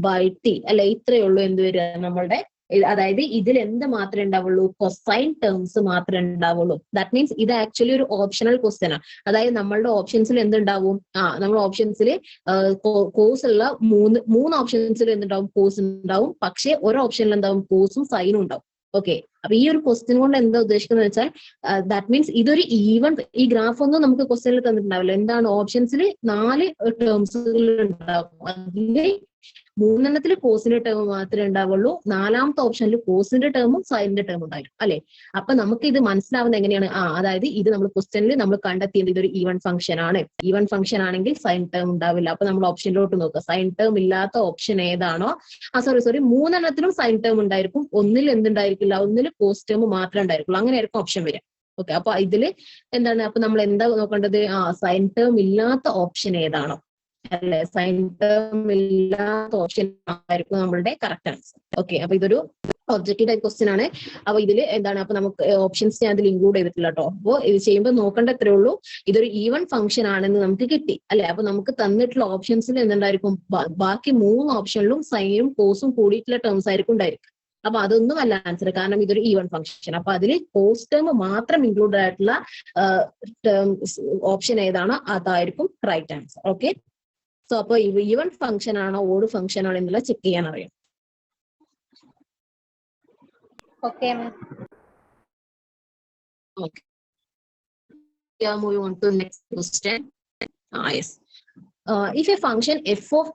by t അല്ലെ. ഇത്രയേ ഉള്ളൂ എന്ത് വരിക നമ്മളുടെ. അതായത് ഇതിൽ എന്ത് മാത്രമേ ഉണ്ടാവുള്ളൂ, കൊസൈൻ ടേംസ് മാത്രമേ ഉണ്ടാവുള്ളൂ. ദാറ്റ് മീൻസ് ഇത് ആക്ച്വലി ഒരു ഓപ്ഷണൽ ക്വസ്റ്റ്യൻ ആണ്. അതായത് നമ്മളുടെ ഓപ്ഷൻസിൽ എന്തുണ്ടാവും, നമ്മൾ ഓപ്ഷൻസിൽ കോസ് ഉള്ള മൂന്ന് ഓപ്ഷൻസിൽ എന്തുണ്ടാവും, കോസ് ഉണ്ടാവും. പക്ഷെ ഒരു ഓപ്ഷനിൽ എന്താവും, കോസും സൈനും ഉണ്ടാവും. ഓക്കെ, അപ്പൊ ഈ ഒരു ക്വസ്റ്റ്യൻ കൊണ്ട് എന്താ ഉദ്ദേശിക്കുന്നത് വെച്ചാൽ ദാറ്റ് മീൻസ് ഇതൊരു ഈവൻ, ഈ ഗ്രാഫ് ഒന്നും നമുക്ക് ക്വസ്റ്റ്യനിൽ തന്നിട്ടുണ്ടാവില്ല. എന്താണ്, ഓപ്ഷൻസിൽ 4 ടേംസുകൾ ഉണ്ടാവും. അതില് 3 കോസിന്റെ ടേം മാത്രമേ ഉണ്ടാവുള്ളൂ. 4ാമത്തെ ഓപ്ഷനിൽ കോസിന്റെ ടേമും സൈനിന്റെ ടേമും ഉണ്ടായിരിക്കും അല്ലെ. അപ്പൊ നമുക്ക് ഇത് മനസ്സിലാവുന്നത് എങ്ങനെയാണ്, അതായത് ഇത് നമ്മൾ ക്വസ്റ്റ്യനിൽ നമ്മൾ കണ്ടെത്തിയത് ഇതൊരു ഈവൻ ഫംഗ്ഷൻ ആണ്. ഈവൻ ഫംഗ്ഷൻ ആണെങ്കിൽ സൈൻ ടേം ഉണ്ടാവില്ല. അപ്പൊ നമ്മൾ ഓപ്ഷനിലോട്ട് നോക്കുക, സൈൻ ടേം ഇല്ലാത്ത ഓപ്ഷൻ ഏതാണോ, സോറി 3 സൈൻ ടേം ഉണ്ടായിരിക്കും. ഒന്നിൽ എന്തുണ്ടായിരിക്കില്ല, ഒന്നിൽ കോസ് ടേം മാത്രമേ ഉണ്ടായിരിക്കുള്ളൂ. അങ്ങനെയായിരിക്കും ഓപ്ഷൻ വരിക. ഓക്കെ, അപ്പൊ ഇതില് എന്താണ്, അപ്പൊ നമ്മൾ എന്താ നോക്കേണ്ടത്, സൈൻ ടേം ഇല്ലാത്ത ഓപ്ഷൻ ഏതാണോ അല്ലെ, സൈൻ ടേം ഇല്ലാത്ത ഓപ്ഷൻ ആയിരിക്കും നമ്മളുടെ കറക്റ്റ് ആൻസർ. ഓക്കെ, അപ്പൊ ഇതൊരു ഒബ്ജക്റ്റീവ് ടൈപ്പ് ക്വസ്റ്റ്യൻ ആണ്. അപ്പൊ ഇതിൽ എന്താണ്, അപ്പൊ നമുക്ക് ഓപ്ഷൻസ് ഞാൻ അതിൽ ഇൻക്ലൂഡ് ചെയ്തിട്ടില്ല കേട്ടോ. അപ്പോൾ ഇത് ചെയ്യുമ്പോൾ നോക്കേണ്ട എത്രേ ഉള്ളൂ, ഇതൊരു ഈവൻ ഫംഗ്ഷൻ ആണെന്ന് നമുക്ക് കിട്ടി അല്ലെ. അപ്പൊ നമുക്ക് തന്നിട്ടുള്ള ഓപ്ഷൻസിൽ എന്തുണ്ടായിരിക്കും, ബാക്കി 3 ഓപ്ഷനിലും സൈനും കോസും കൂടിയിട്ടുള്ള ടേംസ് ആയിരിക്കും ഉണ്ടായിരിക്കും. അപ്പൊ അതൊന്നും അല്ല ആൻസർ, കാരണം ഇതൊരു ഈവൻ ഫംഗ്ഷൻ. അപ്പൊ അതിൽ കോസ് ടേം മാത്രം ഇൻക്ലൂഡ് ആയിട്ടുള്ള ഓപ്ഷൻ ഏതാണോ അതായിരിക്കും റൈറ്റ് ആൻസർ. ഓക്കെ, സോ അപ്പൊ ഈവൻ ഫംഗ്ഷൻ ആണോ ഓഡ് ഫംഗ്ഷൻ ആണോ എന്നുള്ള ചെക്ക് ചെയ്യാൻ അറിയാം. Okay, ma'am. Okay. Yeah, moving on to the next question. Yes. If a function f of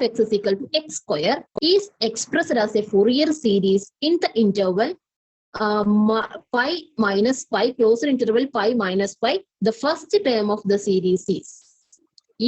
x is equal to x square is expressed as a Fourier series in the interval pi minus pi, closer interval pi minus pi, the first term of the series is.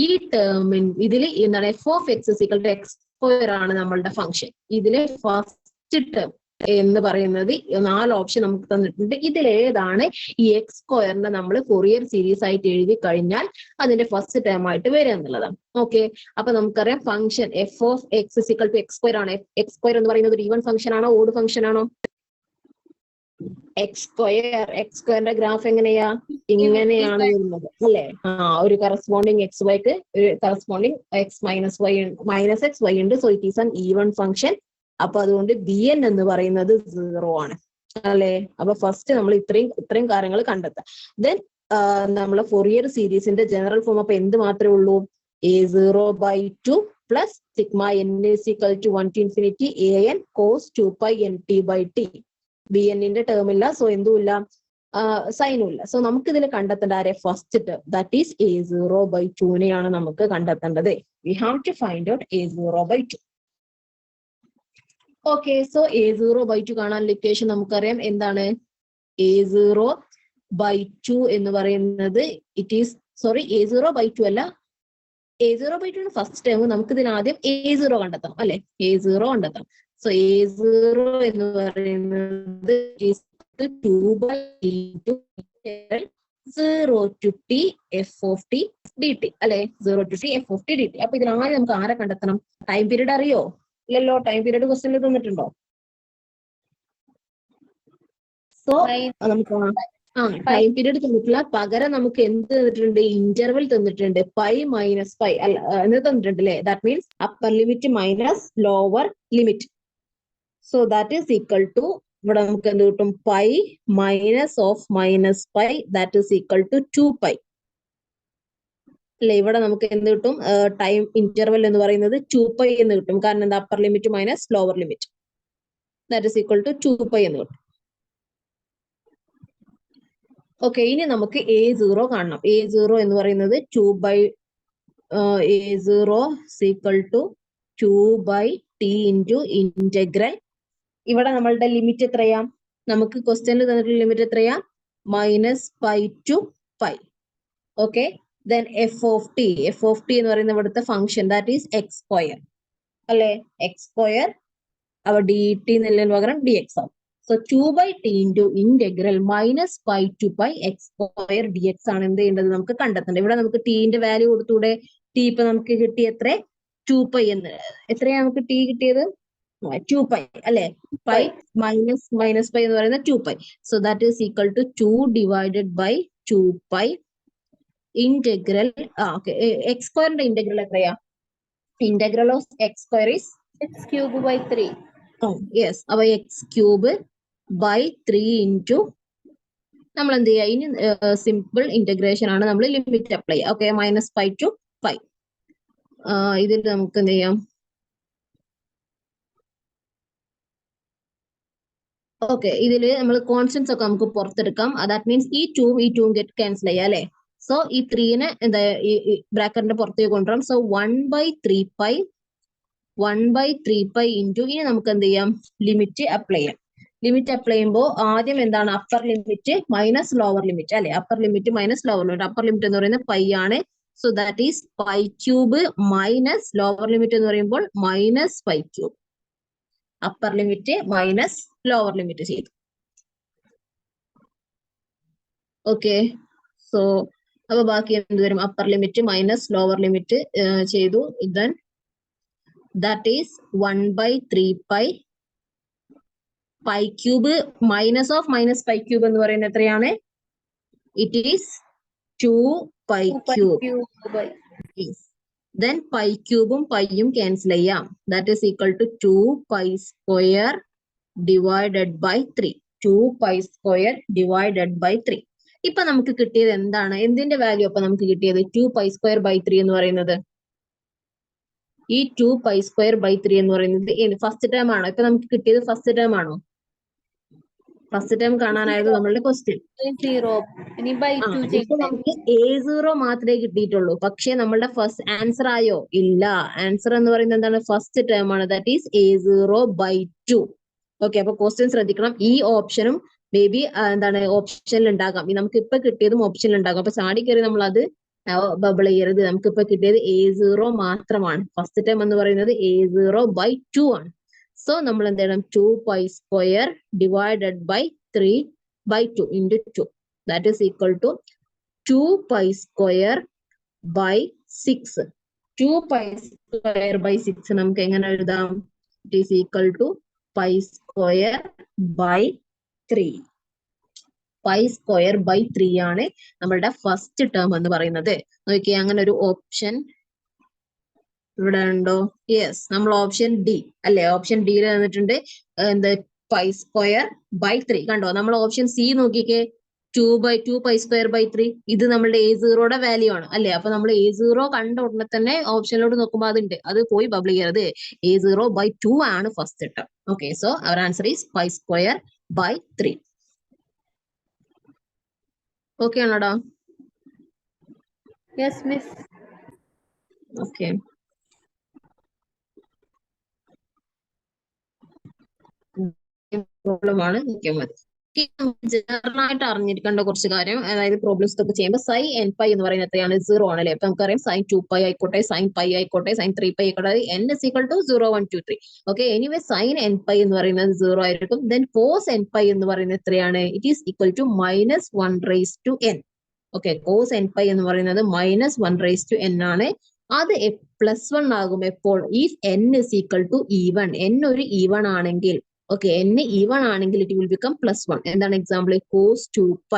ഈ ടേമിൻ ഇതിൽ എന്താണ്, f of x is equal to x square ആണ് നമ്മളുടെ function. ഇതിലെ first term എന്ന് പറയുന്നത് 4 option നമുക്ക് തന്നിട്ടുണ്ട്. ഇതിലേതാണ് ഈ എക്സ് സ്ക്വയറിനെ നമ്മൾ ഫൊറിയർ സീരീസ് ആയിട്ട് എഴുതി കഴിഞ്ഞാൽ അതിന്റെ ഫസ്റ്റ് ടേം ആയിട്ട് വരിക എന്നുള്ളതാണ്. ഓക്കെ, അപ്പൊ നമുക്കറിയാം function f of x is equal to x square ആണ്. എക്സ് സ്ക്വയർ എന്ന് പറയുന്നത് ഒരു ഈവൻ ഫംഗ്ഷൻ ആണോ ഓഡ് ഫംഗ്ഷൻ ആണോ? എക്സ് സ്ക്വയറിന്റെ ഗ്രാഫ് എങ്ങനെയാ, ഇങ്ങനെയാണ് വരുന്നത് അല്ലെ. ഒരു കറസ്പോണ്ടിങ് എക്സ് വൈക്ക് ഒരു corresponding X minus X Y ഉണ്ട്. So it is an even function. അപ്പൊ അതുകൊണ്ട് bn എന്ന് പറയുന്നത് 0 ആണ് അല്ലെ. അപ്പൊ ഫസ്റ്റ് നമ്മൾ ഇത്രയും കാര്യങ്ങൾ കണ്ടെത്താം. ദെൻ നമ്മളെ ഫൊറിയർ സീരീസിന്റെ ജനറൽ ഫോം അപ്പൊ എന്ത് മാത്രമേ ഉള്ളൂ, a0/2 plus sigma n is equal to 1 to infinity an cos 2 pi nt by t. bnന്റെ ടേം ഇല്ല, സോ എന്തും ഇല്ല, സൈനും ഇല്ല. സോ നമുക്ക് ഇതിൽ കണ്ടെത്തേണ്ട ആരെ, first term, that is a0/2 നെയാണ് നമുക്ക് കണ്ടെത്തേണ്ടത്. We have to find out a0/2. Okay, so a0/2 കാണാനുള്ള ഇക്വേഷൻ നമുക്കറിയാം എന്താണ്. a0/2 എന്ന് പറയുന്നത് ഇറ്റ് ഈസ് a0/2 അല്ല, a0/2 ആണ് ഫസ്റ്റ് ടേം. നമുക്ക് ഇതിന് ആദ്യം a0 കണ്ടെത്താം അല്ലെ, a0 കണ്ടെത്താം. സോ a0 എന്ന് പറയുന്നത് 0 to t f of t dt അല്ലെ, 0 to t f of t dt. അപ്പൊ ഇതിൽ ആദ്യം നമുക്ക് ആരെ കണ്ടെത്തണം? ടൈം പീരീഡ് അറിയോ? ഇല്ലല്ലോ, ടൈം പീരീഡ് ക്വസ്റ്റ്യനിൽ തന്നിട്ടുണ്ടോ? സോ നമുക്ക് ടൈം പീരീഡ് തന്നിട്ടില്ല, പകരം നമുക്ക് എന്ത് തന്നിട്ടുണ്ട്? ഇന്റർവെൽ തന്നിട്ടുണ്ട്. പൈ മൈനസ് പൈ അല്ല എന്ന് തന്നിട്ടുണ്ട് അല്ലേ. That means upper limit minus lower limit. So that is equal to, ഇവിടെ നമുക്ക് എന്ത് കിട്ടും? Pi minus of minus pi, that is equal to 2π അല്ലെ. ഇവിടെ നമുക്ക് എന്ത് കിട്ടും? ടൈം ഇന്റർവെൽ എന്ന് പറയുന്നത് 2π എന്ന് കിട്ടും. കാരണം എന്താ? Upper limit minus lower limit, that is equal to 2π എന്ന് കിട്ടും. ഓക്കെ, ഇനി നമുക്ക് a0 കാണണം. a0 എന്ന് പറയുന്നത് 2/a0 equal to 2/t into integral. ഇവിടെ നമ്മളുടെ ലിമിറ്റ് എത്രയാ? നമുക്ക് ക്വസ്റ്റ്യനിൽ തന്നിട്ടുള്ള ലിമിറ്റ് എത്രയാ? -π to π. Okay, then f of t എന്ന് പറയുന്ന ഇവിടുത്തെ ഫംഗ്ഷൻ, ദാറ്റ് ഈസ് x² അല്ലെ. x², അവ dt എന്നുള്ളതിന് പകരം dx ആവും. So 2/t into integral -π to π x² dx ആണ് എന്ത് ചെയ്യേണ്ടത്? നമുക്ക് കണ്ടെത്തേണ്ടത്. ഇവിടെ നമുക്ക് ടിന്റെ വാല്യൂ കൊടുത്തൂടെ? ടി ഇപ്പൊ നമുക്ക് കിട്ടിയ എത്ര? 2π എന്ന്. എത്രയാ നമുക്ക് ടി കിട്ടിയത്? 2π അല്ലെ. പൈ മൈനസ് പൈ എന്ന് പറയുന്നത് 2π. So that is equal to 2/2π integral. Okay, x² integral എത്രയാ? Integral of x² is x³/3. Yes, അപ്പൊ x³/3 ഇൻറ്റു നമ്മൾ എന്ത് ചെയ്യുക? ഇനി സിമ്പിൾ ഇന്റഗ്രേഷൻ ആണ്, നമ്മൾ ലിമിറ്റ് അപ്ലൈ ചെയ്യുക. Okay, -π to π. ഇതിൽ നമുക്ക് എന്ത് ചെയ്യാം? ഓക്കെ, ഇതിൽ നമ്മൾ കോൺസ്റ്റൻസ് ഒക്കെ നമുക്ക് പുറത്തെടുക്കാം. ദാറ്റ് മീൻസ് ഈ 2ഉം ഈ 2ഉം ഗെറ്റ് ക്യാൻസൽ ചെയ്യാം അല്ലെ. സോ ഈ 3നെ എന്താ ഈ ബ്രാക്കറ്റിന്റെ പുറത്തേക്ക് കൊണ്ടുവരാം. സോ 1/3π ഇൻറ്റു, ഇനി നമുക്ക് എന്ത് ചെയ്യാം? ലിമിറ്റ് അപ്ലൈ ചെയ്യാം. ലിമിറ്റ് അപ്ലൈ ചെയ്യുമ്പോൾ ആദ്യം എന്താണ്? Upper limit minus lower limit അല്ലെ. Upper limit minus lower limit. Upper limit എന്ന് പറയുന്നത് π ആണ്. So that is π³ minus lower limit എന്ന് പറയുമ്പോൾ -π³. Upper limit minus lower limit ചെയ്തു. ഓക്കെ, സോ അപ്പൊ ബാക്കി എന്ത് വരും? Upper limit minus lower limit ചെയ്തു. Then that is 1/3π. π³ minus of -π³ എന്ന് പറയുന്നത് എത്രയാണ്? It is 2π³. ദെൻ π³ പൈയും ക്യാൻസൽ ചെയ്യാം. That is equal to 2π² divided by 3. 2π² / 3. ഇപ്പൊ നമുക്ക് കിട്ടിയത് എന്താണ്? എന്തിന്റെ വാല്യൂ അപ്പൊ നമുക്ക് കിട്ടിയത്? 2π²/3 എന്ന് പറയുന്നത്. ഈ 2π²/3 എന്ന് പറയുന്നത് ഫസ്റ്റ് ടേം ആണോ? ഇപ്പൊ നമുക്ക് കിട്ടിയത് ഫസ്റ്റ് ടേം ആണോ? ഫസ്റ്റ് ടേം കാണാനായത് നമ്മളുടെ ക്വസ്റ്റ്യൻ. ഇപ്പൊ നമുക്ക് a0 മാത്രമേ കിട്ടിയിട്ടുള്ളൂ. പക്ഷെ നമ്മളുടെ ഫസ്റ്റ് ആൻസർ ആയോ? ഇല്ല. ആൻസർ എന്ന് പറയുന്നത് എന്താണ്? ഫസ്റ്റ് ടേം ആണ്. That is a0/2. ഓക്കെ, അപ്പൊ ക്വസ്റ്റ്യൻ ശ്രദ്ധിക്കണം. ഈ ഓപ്ഷനും മേ ബി എന്താണ് ഓപ്ഷനിൽ ഉണ്ടാകാം. നമുക്ക് ഇപ്പൊ കിട്ടിയതും ഓപ്ഷനിൽ ഉണ്ടാകാം. അപ്പൊ ചാടി കയറി നമ്മൾ അത് ബബിൾ ചെയ്യരുത്. നമുക്ക് ഇപ്പൊ കിട്ടിയത് a0 മാത്രമാണ്. ഫസ്റ്റ് ടേം എന്ന് പറയുന്നത് a0/2 ആണ്. സോ നമ്മൾ എന്ത് ചെയ്യണം? 2π² divided by 3/2 into 2. That is equal to 2π²/6. 2π²/6 നമുക്ക് എങ്ങനെ എഴുതാം? It is equal to π²/3. π²/3 ആണ് നമ്മളുടെ ഫസ്റ്റ് ടേം എന്ന് പറയുന്നത്. നോക്കിയേ, അങ്ങനെ ഒരു ഓപ്ഷൻ ഇവിടെ ഉണ്ടോ? യെസ്, നമ്മൾ ഓപ്ഷൻ ഡി അല്ലെ. ഓപ്ഷൻ ഡിയിൽ തന്നിട്ടുണ്ട് എന്ത്? π²/3. കണ്ടോ? നമ്മൾ ഓപ്ഷൻ സി നോക്കിക്കേ, 2π²/3. ഇത് നമ്മളുടെ a0യുടെ വാല്യൂ ആണ് അല്ലെ. അപ്പൊ നമ്മൾ a0 കണ്ട ഉടനെ തന്നെ ഓപ്ഷനിലോട്ട് നോക്കുമ്പോൾ അതുണ്ട്, അത് പോയി ബബിൾ ചെയ്യരുത്. a0/2 ആണ് first term. Okay, so our answer is π²/3. Okay ആണോടാ? Yes miss. ഓക്കെ, പ്രോബ്ലം ആണ് നോക്കിയാൽ മതി. ജനറൽ ആയിട്ട് അറിഞ്ഞിരിക്കേണ്ട കുറച്ച് കാര്യം, അതായത് പ്രോബ്ലംസ് ഒക്കെ ചെയ്യുമ്പോൾ സൈ എൻ പൈ എന്ന് പറയുന്നത് എത്രയാണ്? 0 ആണ് അല്ലേ? അപ്പൊ നമുക്കറിയാം സൈൻ 2π ആയിക്കോട്ടെ, സൈൻ പൈ ആയിക്കോട്ടെ, സൈൻ 3π ആയിക്കോട്ടെ, n is equal to 0, 1, 2, 3. Okay, anyway sine n pi എന്ന് പറയുന്നത് 0 ആയിരിക്കും. ദെൻ കോസ് എൻ പൈ എന്ന് പറയുന്നത് എത്രയാണ്? It is equal to -1/n. Okay, cos n pi എന്ന് പറയുന്നത് -1/n ആണ്. അത് +1 ആകും എപ്പോൾ? If n is equal to even. n ഒരു ഈവൺ ആണെങ്കിൽ, ഓക്കെ, n ഈവൺ ആണെങ്കിൽ ഇറ്റ് വിൽ ബിക്കം +1. എന്താണ് എക്സാമ്പിൾ? കോസ് 2π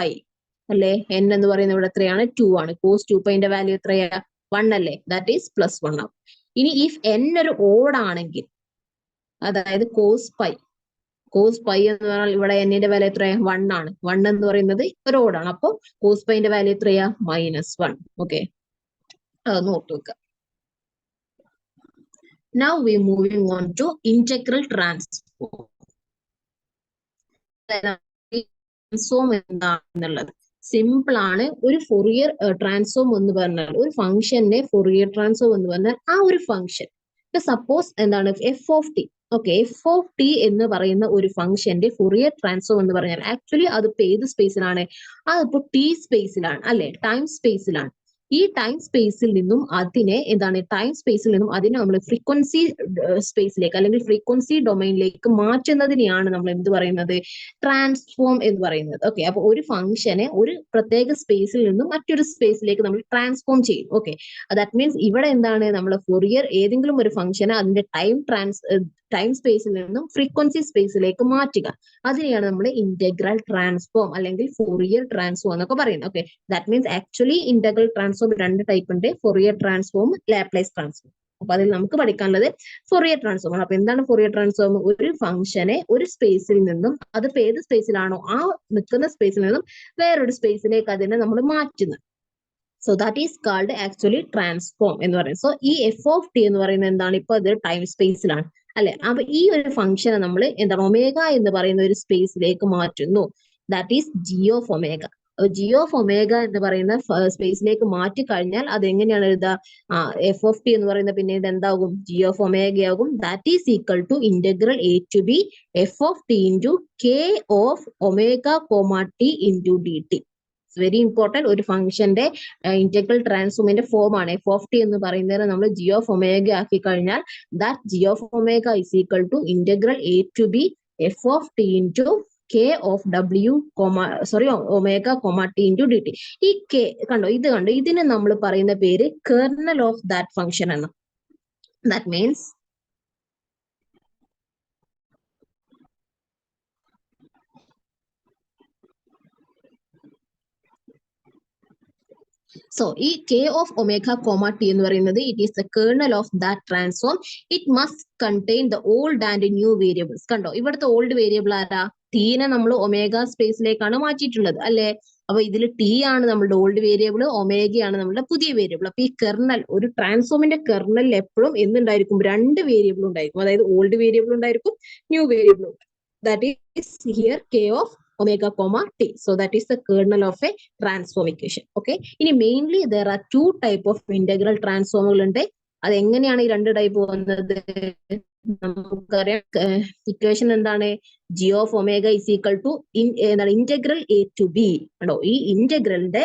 അല്ലെ? n എന്ന് പറയുന്നത് ഇവിടെ എത്രയാണ്? 2 ആണ്. കോസ് 2π വാല്യൂ എത്രയാ? 1 അല്ലേ? ദാറ്റ് ഈസ് +1 ആവും. ഇനി ഇഫ് n ഒരു ഓഡ് ആണെങ്കിൽ, അതായത് കോസ് പൈ എന്ന് പറഞ്ഞാൽ ഇവിടെ n വാല്യൂ എത്രയാ? 1 ആണ്. 1 എന്ന് പറയുന്നത് ഒരു ഓഡ് ആണ്. അപ്പോൾ കോസ് പൈ വാല്യൂ എത്രയാ? -1. ഓക്കെ, അതൊന്ന് ഓർത്ത് വെക്കുക. Now we moving on to integral transform. Transform എന്താണെന്നുള്ളത് സിമ്പിൾ ആണ്. ഒരു ഫൊറിയർ ട്രാൻസ്ഫോം എന്ന് പറഞ്ഞാൽ, ഒരു ഫംഗ്ഷന്റെ ഫൊറിയർ ട്രാൻസ്ഫോം എന്ന് പറഞ്ഞാൽ ആ ഒരു ഫംഗ്ഷൻ, സപ്പോസ് എന്താണ് F of T. Okay, F of T എന്ന് പറയുന്ന ഒരു ഫംഗ്ഷന്റെ ഫൊറിയർ ട്രാൻസ്ഫോം എന്ന് പറഞ്ഞാൽ ആക്ച്വലി അതിപ്പോ ഏത് സ്പേസിലാണ്? അതിപ്പോ ടി സ്പേസിലാണ് അല്ലെ? ടൈം സ്പേസിലാണ്. ഈ ടൈം സ്പേസിൽ നിന്നും അതിനെ നമ്മൾ ഫ്രീക്വൻസി സ്പേസിലേക്ക് അല്ലെങ്കിൽ ഫ്രീക്വൻസി ഡൊമൈനിലേക്ക് മാറ്റുന്നതിനെയാണ് നമ്മൾ എന്ത് പറയുന്നത്? ട്രാൻസ്ഫോം എന്ന് പറയുന്നത്. ഓക്കെ, അപ്പൊ ഒരു ഫംഗ്ഷനെ ഒരു പ്രത്യേക സ്പേസിൽ നിന്നും മറ്റൊരു സ്പേസിലേക്ക് നമ്മൾ ട്രാൻസ്ഫോം ചെയ്യും. ഓക്കെ, ദാറ്റ് മീൻസ് ഇവിടെ എന്താണ്? നമ്മൾ ഫൊറിയർ ഏതെങ്കിലും ഒരു ഫംഗ്ഷനെ അതിന്റെ ടൈം സ്പേസിൽ നിന്നും ഫ്രീക്വൻസി സ്പേസിലേക്ക് മാറ്റുക. അതിനെയാണ് നമ്മൾ ഇന്റഗ്രൽ ട്രാൻസ്ഫോം അല്ലെങ്കിൽ ഫൊറിയർ ട്രാൻസ്ഫോം എന്നൊക്കെ പറയുന്നത്. Okay, that means actually integral transform 2 type ഉണ്ട്: ഫൊറിയർ ട്രാൻസ്ഫോം, ലാപ്ലേസ് ട്രാൻസ്ഫോം. അപ്പൊ അതിൽ നമുക്ക് പഠിക്കാനുള്ളത് ഫൊറിയർ ട്രാൻസ്ഫോം ആണ്. അപ്പൊ എന്താണ് ഫൊറിയർ ട്രാൻസ്ഫോം? ഒരു ഫംഗ്ഷനെ ഒരു സ്പേസിൽ നിന്നും, അതിപ്പോ ഏത് സ്പേസിലാണോ ആ നിൽക്കുന്ന സ്പേസിൽ നിന്നും വേറൊരു സ്പേസിലേക്ക് അതിനെ നമ്മൾ മാറ്റുന്നത്. So that is called actually transform എന്ന് പറയുന്നത്. സോ ഈ എഫ് ഓഫ് ടി എന്ന് പറയുന്നത് എന്താണ്? ഇപ്പൊ അത് ടൈം സ്പേസിലാണ് അല്ലെ? അപ്പൊ ഈ ഒരു ഫംഗ്ഷനെ നമ്മൾ എന്താണ് ഒമേഗ എന്ന് പറയുന്ന ഒരു സ്പേസിലേക്ക് മാറ്റുന്നു. That is G of omega. G of omega എന്ന് പറയുന്ന സ്പേസിലേക്ക് മാറ്റി കഴിഞ്ഞാൽ അത് എങ്ങനെയാണ് എഴുതുക? എഫ് ഓഫ് ടി എന്ന് പറയുന്ന പിന്നീട് എന്താകും? ജി ഓഫ് ഒമേഗ ആകും. That is equal to integral A to B F of T into k of omega comma t into D t. Very important. ഒരു ഫംഗ്ഷന്റെ ഇന്റഗ്രൽ ട്രാൻസ്ഫോമിന്റെ ഫോം ആണ് എഫ് ഓഫ് ടി എന്ന് പറയുന്നത്. നമ്മൾ ജി ഓഫ് ഒമേഗ ആക്കി കഴിഞ്ഞാൽ that g of omega is equal to integral A to B F of T into k of omega comma t into D T. ഈ K കണ്ടോ? ഇതിന് നമ്മൾ പറയുന്ന പേര് കെർണൽ ഓഫ് ദാറ്റ് ഫംഗ്ഷൻ ആണ്. That means so ഈ K of omega comma T എന്ന് പറയുന്നത് it is the kernel of that transform. It must contain the old and new variables. കണ്ടോ? ഇവിടുത്തെ ഓൾഡ് വേരിയബിൾ ആരാ? ടീനെ നമ്മൾ ഒമേഗ സ്പേസിലേക്കാണ് മാറ്റിയിട്ടുള്ളത് അല്ലെ? അപ്പൊ ഇതിൽ ടി ആണ് നമ്മളുടെ ഓൾഡ് വേരിയബിൾ, ഒമേഗയാണ് നമ്മളുടെ പുതിയ വേരിയബിൾ. അപ്പൊ ഈ കെർണൽ, ഒരു ട്രാൻസ്ഫോമിന്റെ കെർണലിൽ എപ്പോഴും എന്തുണ്ടായിരിക്കും? 2 വേരിയബിൾ ഉണ്ടായിരിക്കും. അതായത് ഓൾഡ് വേരിയബിൾ ഉണ്ടായിരിക്കും, new variable. That is here K of omega comma t. So that is the kernel of a transform equation. Okay. ഇനി mainly there are 2 type of integral transformകൾ ഉണ്ട്. അത് എങ്ങനെയാണ് ഈ 2 ടൈപ്പ് വന്നത്? നമുക്കറിയാം ഇക്വേഷൻ എന്താണ്? G of omega is equal to integral A to b. ആണോ? ഈ ഇന്റഗ്രലിന്റെ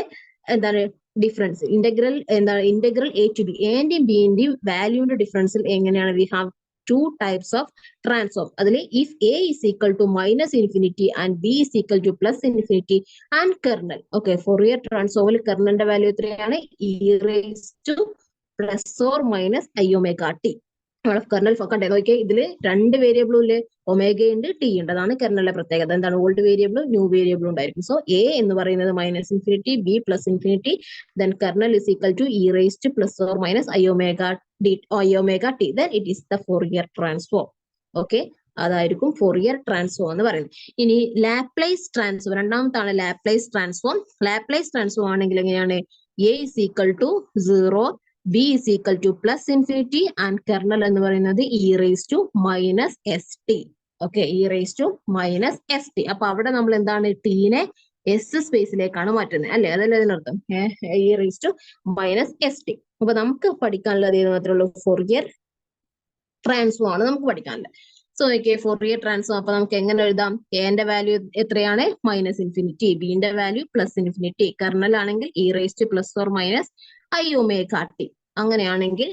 എന്താണ് difference? Integral A to b എന്റെയും ബിന്റെയും വാല്യൂന്റെ ഡിഫറൻസിൽ എങ്ങനെയാണ്? We have 2 types of transform. അതിൽ if a is equal to -infinity and b is equal to +infinity and kernel. Okay, Fourier transform kernelന്റെ വാല്യൂ എത്രയാണ്? e raised to plus or minus i omega t. Kernel കണ്ടേ നോക്കിയേ, ഇതില് 2 വേരിയബിളും ഇല്ലേ? Omega ഉണ്ട്, T ഉണ്ട്. അതാണ് കെർണലിന്റെ പ്രത്യേകത. എന്താണ്? ഓൾഡ് വേരിയബിളും ന്യൂ വേരിയബിളും ഉണ്ടായിരിക്കും. സോ എ എന്ന് പറയുന്നത് -infinity, B +infinity, then kernel is equal to e raised to plus or minus i omega t. Then it is the Fourier transform. Okay, അതായിരിക്കും ഫൊറിയർ ട്രാൻസ്ഫോം എന്ന് പറയുന്നത്. ഇനി ലാപ്ലേസ് ട്രാൻസ്ഫോം, രണ്ടാമത്താണ് Laplace transform. Laplace transform ആണെങ്കിൽ എങ്ങനെയാണ്? a is equal to 0, b is equal to +infinity and kernel എന്ന് പറയുന്നത് e raised to minus st. Okay, e raised to minus st. അപ്പൊ അവിടെ നമ്മൾ എന്താണ്? ടീനെ എസ് സ്പേസിലേക്കാണ് മാറ്റുന്നത് അല്ലെ? അതല്ലേ അതിനർത്ഥം? e raised to minus st. അപ്പൊ നമുക്ക് പഠിക്കാനുള്ളത് ഏത് മാത്രമേ ഉള്ളൂ? ഫൊറിയർ ട്രാൻസ്ഫോം ആണ് നമുക്ക് പഠിക്കാനുള്ളത്. സോ ഓക്കെ ഫോറിയർ ട്രാൻസ്ഫോം അപ്പൊ നമുക്ക് എങ്ങനെ എഴുതാം? എന്റെ വാല്യൂ എത്രയാണ്? Minus infinity. ബിന്റെ വാല്യൂ പ്ലസ് ഇൻഫിനിറ്റി. കർണൽ ആണെങ്കിൽ E raise to plus or minus I omega T. അങ്ങനെയാണെങ്കിൽ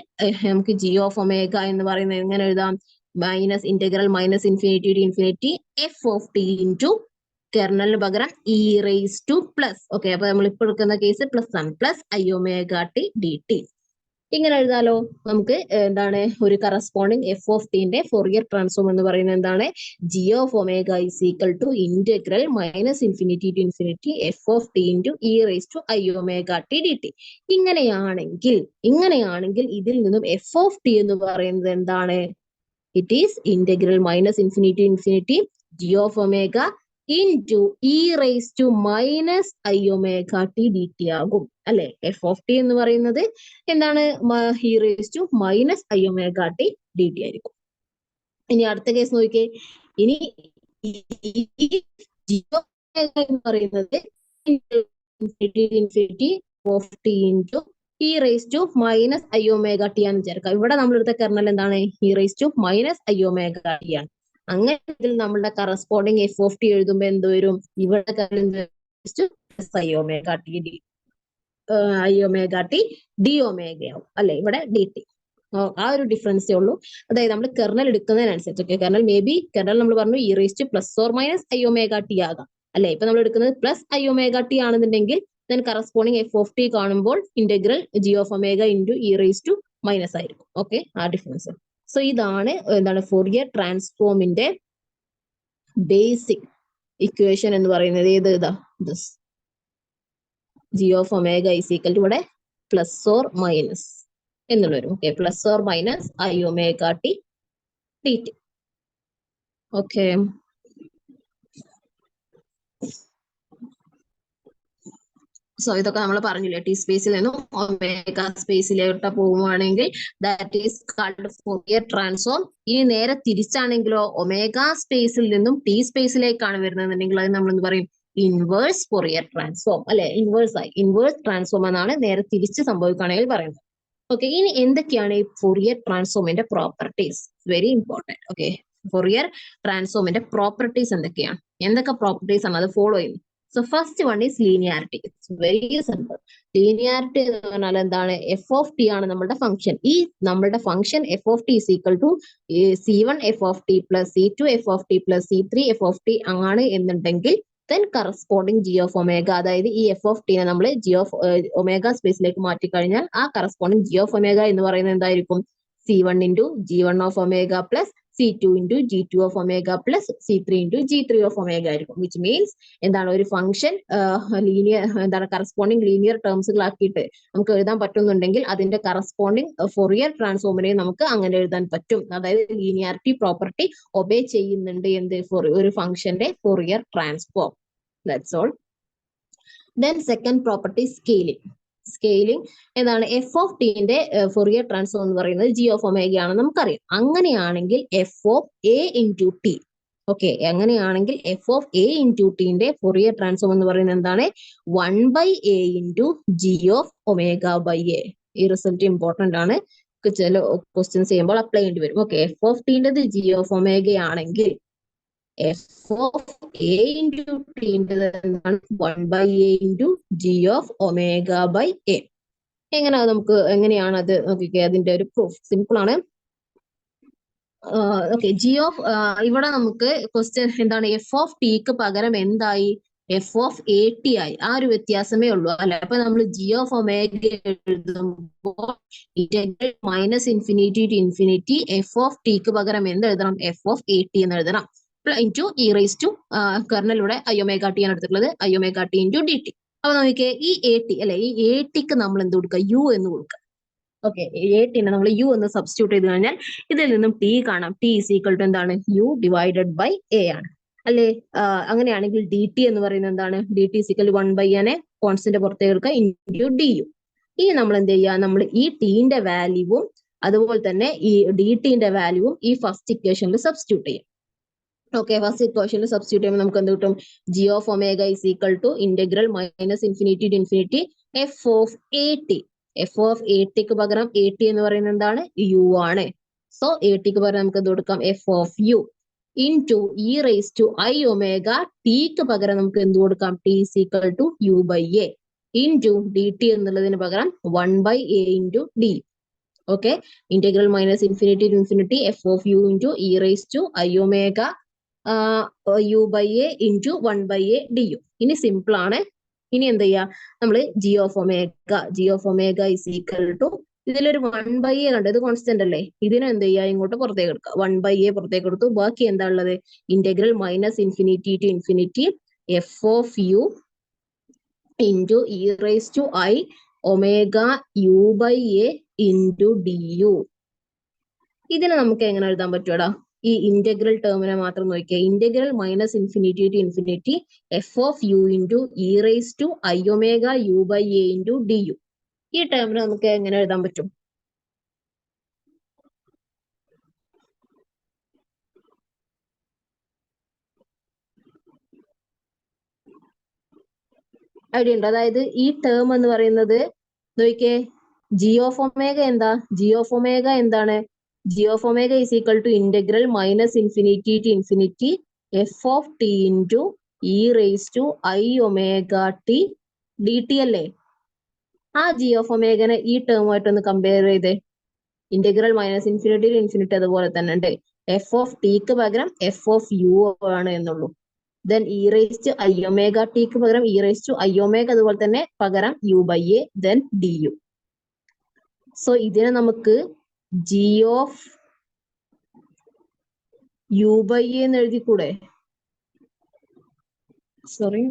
നമുക്ക് ജി ഓഫ് ഒമേഗ എന്ന് പറയുന്നത് എങ്ങനെ എഴുതാം? Minus integral minus infinity to infinity F of T into കെർണലിന് പകരം E raise to plus. Okay, അപ്പൊ നമ്മൾ ഇപ്പോൾ എടുക്കുന്ന കേസ് പ്ലസ് ആണ്. Plus I omega T D T. ഇങ്ങനെ എഴുതാലോ നമുക്ക്. എന്താണ് ഒരു കറസ്പോണ്ടിങ് എഫ് ഓഫ് ടിന്റെ ഫോറിയർ ട്രാൻസ്ഫോം എന്ന് പറയുന്നത് എന്താണ്? G of omega is equal to integral minus infinity to infinity F of T into E raise to I omega T D t. ഇങ്ങനെയാണെങ്കിൽ ഇതിൽ നിന്നും എഫ് ഓഫ് ടി എന്ന് പറയുന്നത് എന്താണ്? It is integral minus infinity infinity g of omega into E raise to minus I omega T D t ആകും അല്ലെ. F of T എന്ന് പറയുന്നത് എന്താണ്? E raise to minus I omega T D T ആയിരിക്കും. ഇനി അടുത്ത case നോക്കിക്കേ. ഇനി ജി ഓഫ് ഒമേഗ എന്ന് പറയുന്നത് infinity of T into E raise to minus I omega t ആണെന്ന് വിചാരിക്കാം. ഇവിടെ നമ്മൾ എടുത്ത കെർണൽ എന്താണ്? E raise to minus I omega T ആണ്. അങ്ങനെയെങ്കിൽ നമ്മളുടെ കറസ്പോണ്ടിങ് എഫ് ഓഫ് ടി എഴുതുമ്പോ എന്ത് വരും? ഇവിടെ i omega T d i omega T d omega ആവും അല്ലെ. ഇവിടെ ഡി ടി. ആ ഒരു ഡിഫറൻസേ ഉള്ളൂ. അതായത് നമ്മൾ കെർണൽ എടുക്കുന്നതിനനുസരിച്ച്. Okay, kernel may be kernel നമ്മൾ പറഞ്ഞു E raise to plus or minus I omega T ആകാം അല്ലെ. ഇപ്പൊ നമ്മൾ എടുക്കുന്നത് പ്ലസ് ഐ ഒമേഗ ടി ആണെന്നുണ്ടെങ്കിൽ then corresponding F of T കാണുമ്പോൾ integral G of omega into E raise to minus ആയിരിക്കും. ഓക്കെ, ആ ഡിഫറൻസ്. സോ ഇതാണ് എന്താണ് ഫോറിയർ ട്രാൻസ്ഫോമിന്റെ ബേസിക് ഇക്വേഷൻ എന്ന് പറയുന്നത്. ഏത് ഇതാ this g of omega is equal to ഇവിടെ പ്ലസ് ഓർ മൈനസ് എന്നുള്ള വരും. Okay, plus or minus I omega t t t. Okay, so ഇതൊക്കെ നമ്മൾ പറഞ്ഞില്ലേ, ടി സ്പേസിൽ നിന്നും ഒമേഗ സ്പേസിലോട്ട് പോവുകയാണെങ്കിൽ that is called Fourier transform. ഇനി നേരെ തിരിച്ചാണെങ്കിലോ ഒമേഗ സ്പേസിൽ നിന്നും ടി സ്പേസിലേക്കാണ് വരുന്നതെന്നുണ്ടെങ്കിൽ അത് നമ്മൾ എന്ത് പറയും? ഇൻവേഴ്സ് ഫോറിയർ ട്രാൻസ്ഫോം അല്ലെ. ഇൻവേഴ്സ് ട്രാൻസ്ഫോം എന്നാണ് നേരെ തിരിച്ച് സംഭവിക്കുകയാണെങ്കിൽ പറയുന്നത്. ഓക്കെ, ഇനി എന്തൊക്കെയാണ് ഈ ഫോറിയർ ട്രാൻസ്ഫോമിന്റെ properties? Very important. Okay, Fourier ട്രാൻസ്ഫോമിന്റെ പ്രോപ്പർട്ടീസ് എന്തൊക്കെയാണ്? എന്തൊക്കെ പ്രോപ്പർട്ടീസ് ആണ് അത് ഫോളോ ചെയ്യുന്നത്? So first one is linearity. It's very simple. Linearity എന്ന് പറഞ്ഞാൽ എന്താണ്? എഫ് ഓഫ് ടി ആണ് നമ്മുടെ ഫംഗ്ഷൻ. ഈ നമ്മുടെ function F of T is equal to C1 F of T plus C2 F of T plus C3 F of T ആണ് എന്നുണ്ടെങ്കിൽ then corresponding G of omega, അതായത് ഈ എഫ് ഓഫ് ടിനെ നമ്മൾ ജി ഓഫ് ഒമേഗ സ്പേസിലേക്ക് മാറ്റിക്കഴിഞ്ഞാൽ ആ corresponding G of omega എന്ന് പറയുന്നത് എന്തായിരിക്കും? C1 into G1 of omega plus C2 into G2 of omega plus C3 into G3 of omega ആയിരിക്കും. വിച്ച് മീൻസ് എന്താണ്? ഒരു ഫംഗ്ഷൻ ലീനിയർ എന്താണ് കറസ്പോണ്ടിങ് ലീനിയർ ടേംസുകളാക്കിയിട്ട് നമുക്ക് എഴുതാൻ പറ്റുന്നുണ്ടെങ്കിൽ അതിന്റെ കറസ്പോണ്ടിങ് ഫോറിയർ ട്രാൻസ്ഫോമിനെ നമുക്ക് അങ്ങനെ എഴുതാൻ പറ്റും. അതായത് ലീനിയാരിറ്റി പ്രോപ്പർട്ടി ഒബേ ചെയ്യുന്നുണ്ട് എന്ത്? ഒരു ഫംഗ്ഷന്റെ Fourier transform. That's all. Then second property scaling എന്താണ്? എഫ് ഓഫ് ടിന്റെ ഫോറിയർ ട്രാൻസ്ഫോം എന്ന് പറയുന്നത് ജി ഓഫ് ഒമേഗ ആണെന്ന് നമുക്കറിയാം. അങ്ങനെയാണെങ്കിൽ F of A into T. Okay, അങ്ങനെയാണെങ്കിൽ എഫ് ഓഫ് എ ഇൻറ്റു ടിന്റെ ഫോറിയർ ട്രാൻസ്ഫോം എന്ന് പറയുന്നത് എന്താണ്? 1/a into G of omega by A. ഈ റിസൾട്ട് ഇമ്പോർട്ടന്റ് ആണ്. ചില ക്വസ്റ്റ്യൻസ് ചെയ്യുമ്പോൾ അപ്ലൈ ചെയ്യേണ്ടി വരും. ഓക്കെ, എഫ് ഓഫ് ടിന്റേത് ജി ഓഫ് ഒമേഗ ആണെങ്കിൽ എഫ് ഓഫ് എ ഇൻറ്റു ടിന്റേത് എന്താണ്? 1/a into G of omega by A. എങ്ങനെയാണ് അത് നോക്കിക്കേ. അതിന്റെ ഒരു പ്രൂഫ് സിമ്പിൾ ആണ്. ഓക്കെ, ജി ഓഫ് ഇവിടെ നമുക്ക് ക്വസ്റ്റ്യൻ എന്താണ്? എഫ് ഓഫ് ടിക്ക് പകരം എന്തായി? എഫ് ഓഫ് എ ടി ആയി. ആ ഒരു വ്യത്യാസമേ ഉള്ളൂ അല്ലെ. അപ്പൊ നമ്മൾ ജി ഓഫ് ഒമേഗ എഴുതുമ്പോൾ integral minus infinity to infinity F of ടിക്ക് പകരം എന്ത് എഴുതണം? എഫ് ഓഫ് എ ടി എന്ന് എഴുതണം. ഇൻറ്റു ഇ റേസ് ടു കർണലിലൂടെ ഐ ഒമേഗ ടി ആണ് എടുത്തിട്ടുള്ളത്. I omega T into D T. അപ്പൊ നോക്കിക്കേ, ഈ എ ടി അല്ലെ, ഈ എ ടിക്ക് നമ്മൾ എന്ത് കൊടുക്കുക? യു എന്ന് കൊടുക്കുക. ഓക്കെ, എ ടിനെ നമ്മൾ യു എന്ന് സബ്സ്റ്റിറ്റ്യൂട്ട് ചെയ്ത് കഴിഞ്ഞാൽ ഇതിൽ നിന്നും ടി കാണാം. ടി ഈസ് ഈക്വൽ ടു എന്താണ്? യു ഡിവൈഡഡ് ബൈ എ ആണ് അല്ലെ. അങ്ങനെയാണെങ്കിൽ ഡി ടി എന്ന് പറയുന്നത് എന്താണ്? D T is equal 1/n constant പുറത്തേക്ക് എടുക്കുക ഇൻറ്റു ഡി യു. ഇനി നമ്മൾ എന്ത് ചെയ്യുക? നമ്മൾ ഈ ടീന്റെ വാല്യൂവും അതുപോലെ തന്നെ ഈ ഡി ടിന്റെ വാല്യൂവും ഈ ഫസ്റ്റ് ഇക്വേഷനിൽ സബ്സ്റ്റിറ്റ്യൂട്ട് ചെയ്യും. ഓക്കെ, ഫസ്റ്റ് ഇക്വേഷനിൽ സബ്സ്റ്റിറ്റ്യൂട്ട് ചെയ്യുമ്പോൾ നമുക്ക് എന്ത് കിട്ടും? G of omega is equal to integral minus infinity to infinity F of A T. F of A ടിക്ക് പകരം എ ടി എന്ന് പറയുന്നത് എന്താണ്? യു ആണ്. സോ എ ടിക്ക് പകരം നമുക്ക് എന്ത് കൊടുക്കാം? F of U. Into E raise to I omega ടിക്ക് പകരം നമുക്ക് എന്ത് കൊടുക്കാം, T is equal to U by A into D T എന്നുള്ളതിന് പകരം 1 / a into D. Okay, integral minus infinity to infinity F of U into E raise to I omega U by A into 1 / a D U. ഇനി simple ആണ്. ഇനി എന്ത് ചെയ്യാ, നമ്മള് G of omega is equal to, ഇതിലൊരു 1 / a കണ്ടു, ഇത് constant അല്ലേ, ഇതിനെ എന്ത് ചെയ്യാ, ഇങ്ങോട്ട് പുറത്തേക്ക് എടുക്കുക. 1 / a പുറത്തേക്ക് എടുത്തു. ബാക്കി എന്താ ഉള്ളത്, integral minus infinity to infinity F of U into E raise to I omega U by A into D U. ഇതിനെ നമുക്ക് എങ്ങനെ എഴുതാൻ പറ്റുമടാ, ഈ ഇന്റഗ്രൽ ടേമിനെ മാത്രം നോക്കിയാൽ, integral minus infinity to infinity F of U into E raise to I omega U by A into D U. ഈ ടേമിനെ നമുക്ക് എങ്ങനെ എഴുതാൻ പറ്റും? ഐഡിയ ഉണ്ട്. അതായത് ഈ ടേം എന്ന് പറയുന്നത് നോക്കിയേ, ജി ഓഫ് ഒമേഗ എന്താ, ജി ഓഫ് ഒമേഗ എന്താണ്, G of omega is equal to integral minus infinity to infinity F of T into E raise to I omega T D T അല്ലേ. ആ ജി ഓഫ് ഒമേഗനെ ഈ ടേമുമായിട്ടൊന്ന് compare ചെയ്തേ. Integral minus infinity to infinity അതുപോലെ തന്നെ ഉണ്ട്. F of ടിക്ക് പകരം എഫ് ഓഫ് യു ആണ് എന്നുള്ളൂ. Then E raise to I omega ടിക്ക് പകരം E raise to I omega അതുപോലെ തന്നെ പകരം U by A then D U. So ഇതിനെ നമുക്ക് G of U by A എന്ന് എഴുതിക്കൂടെ? സോറി,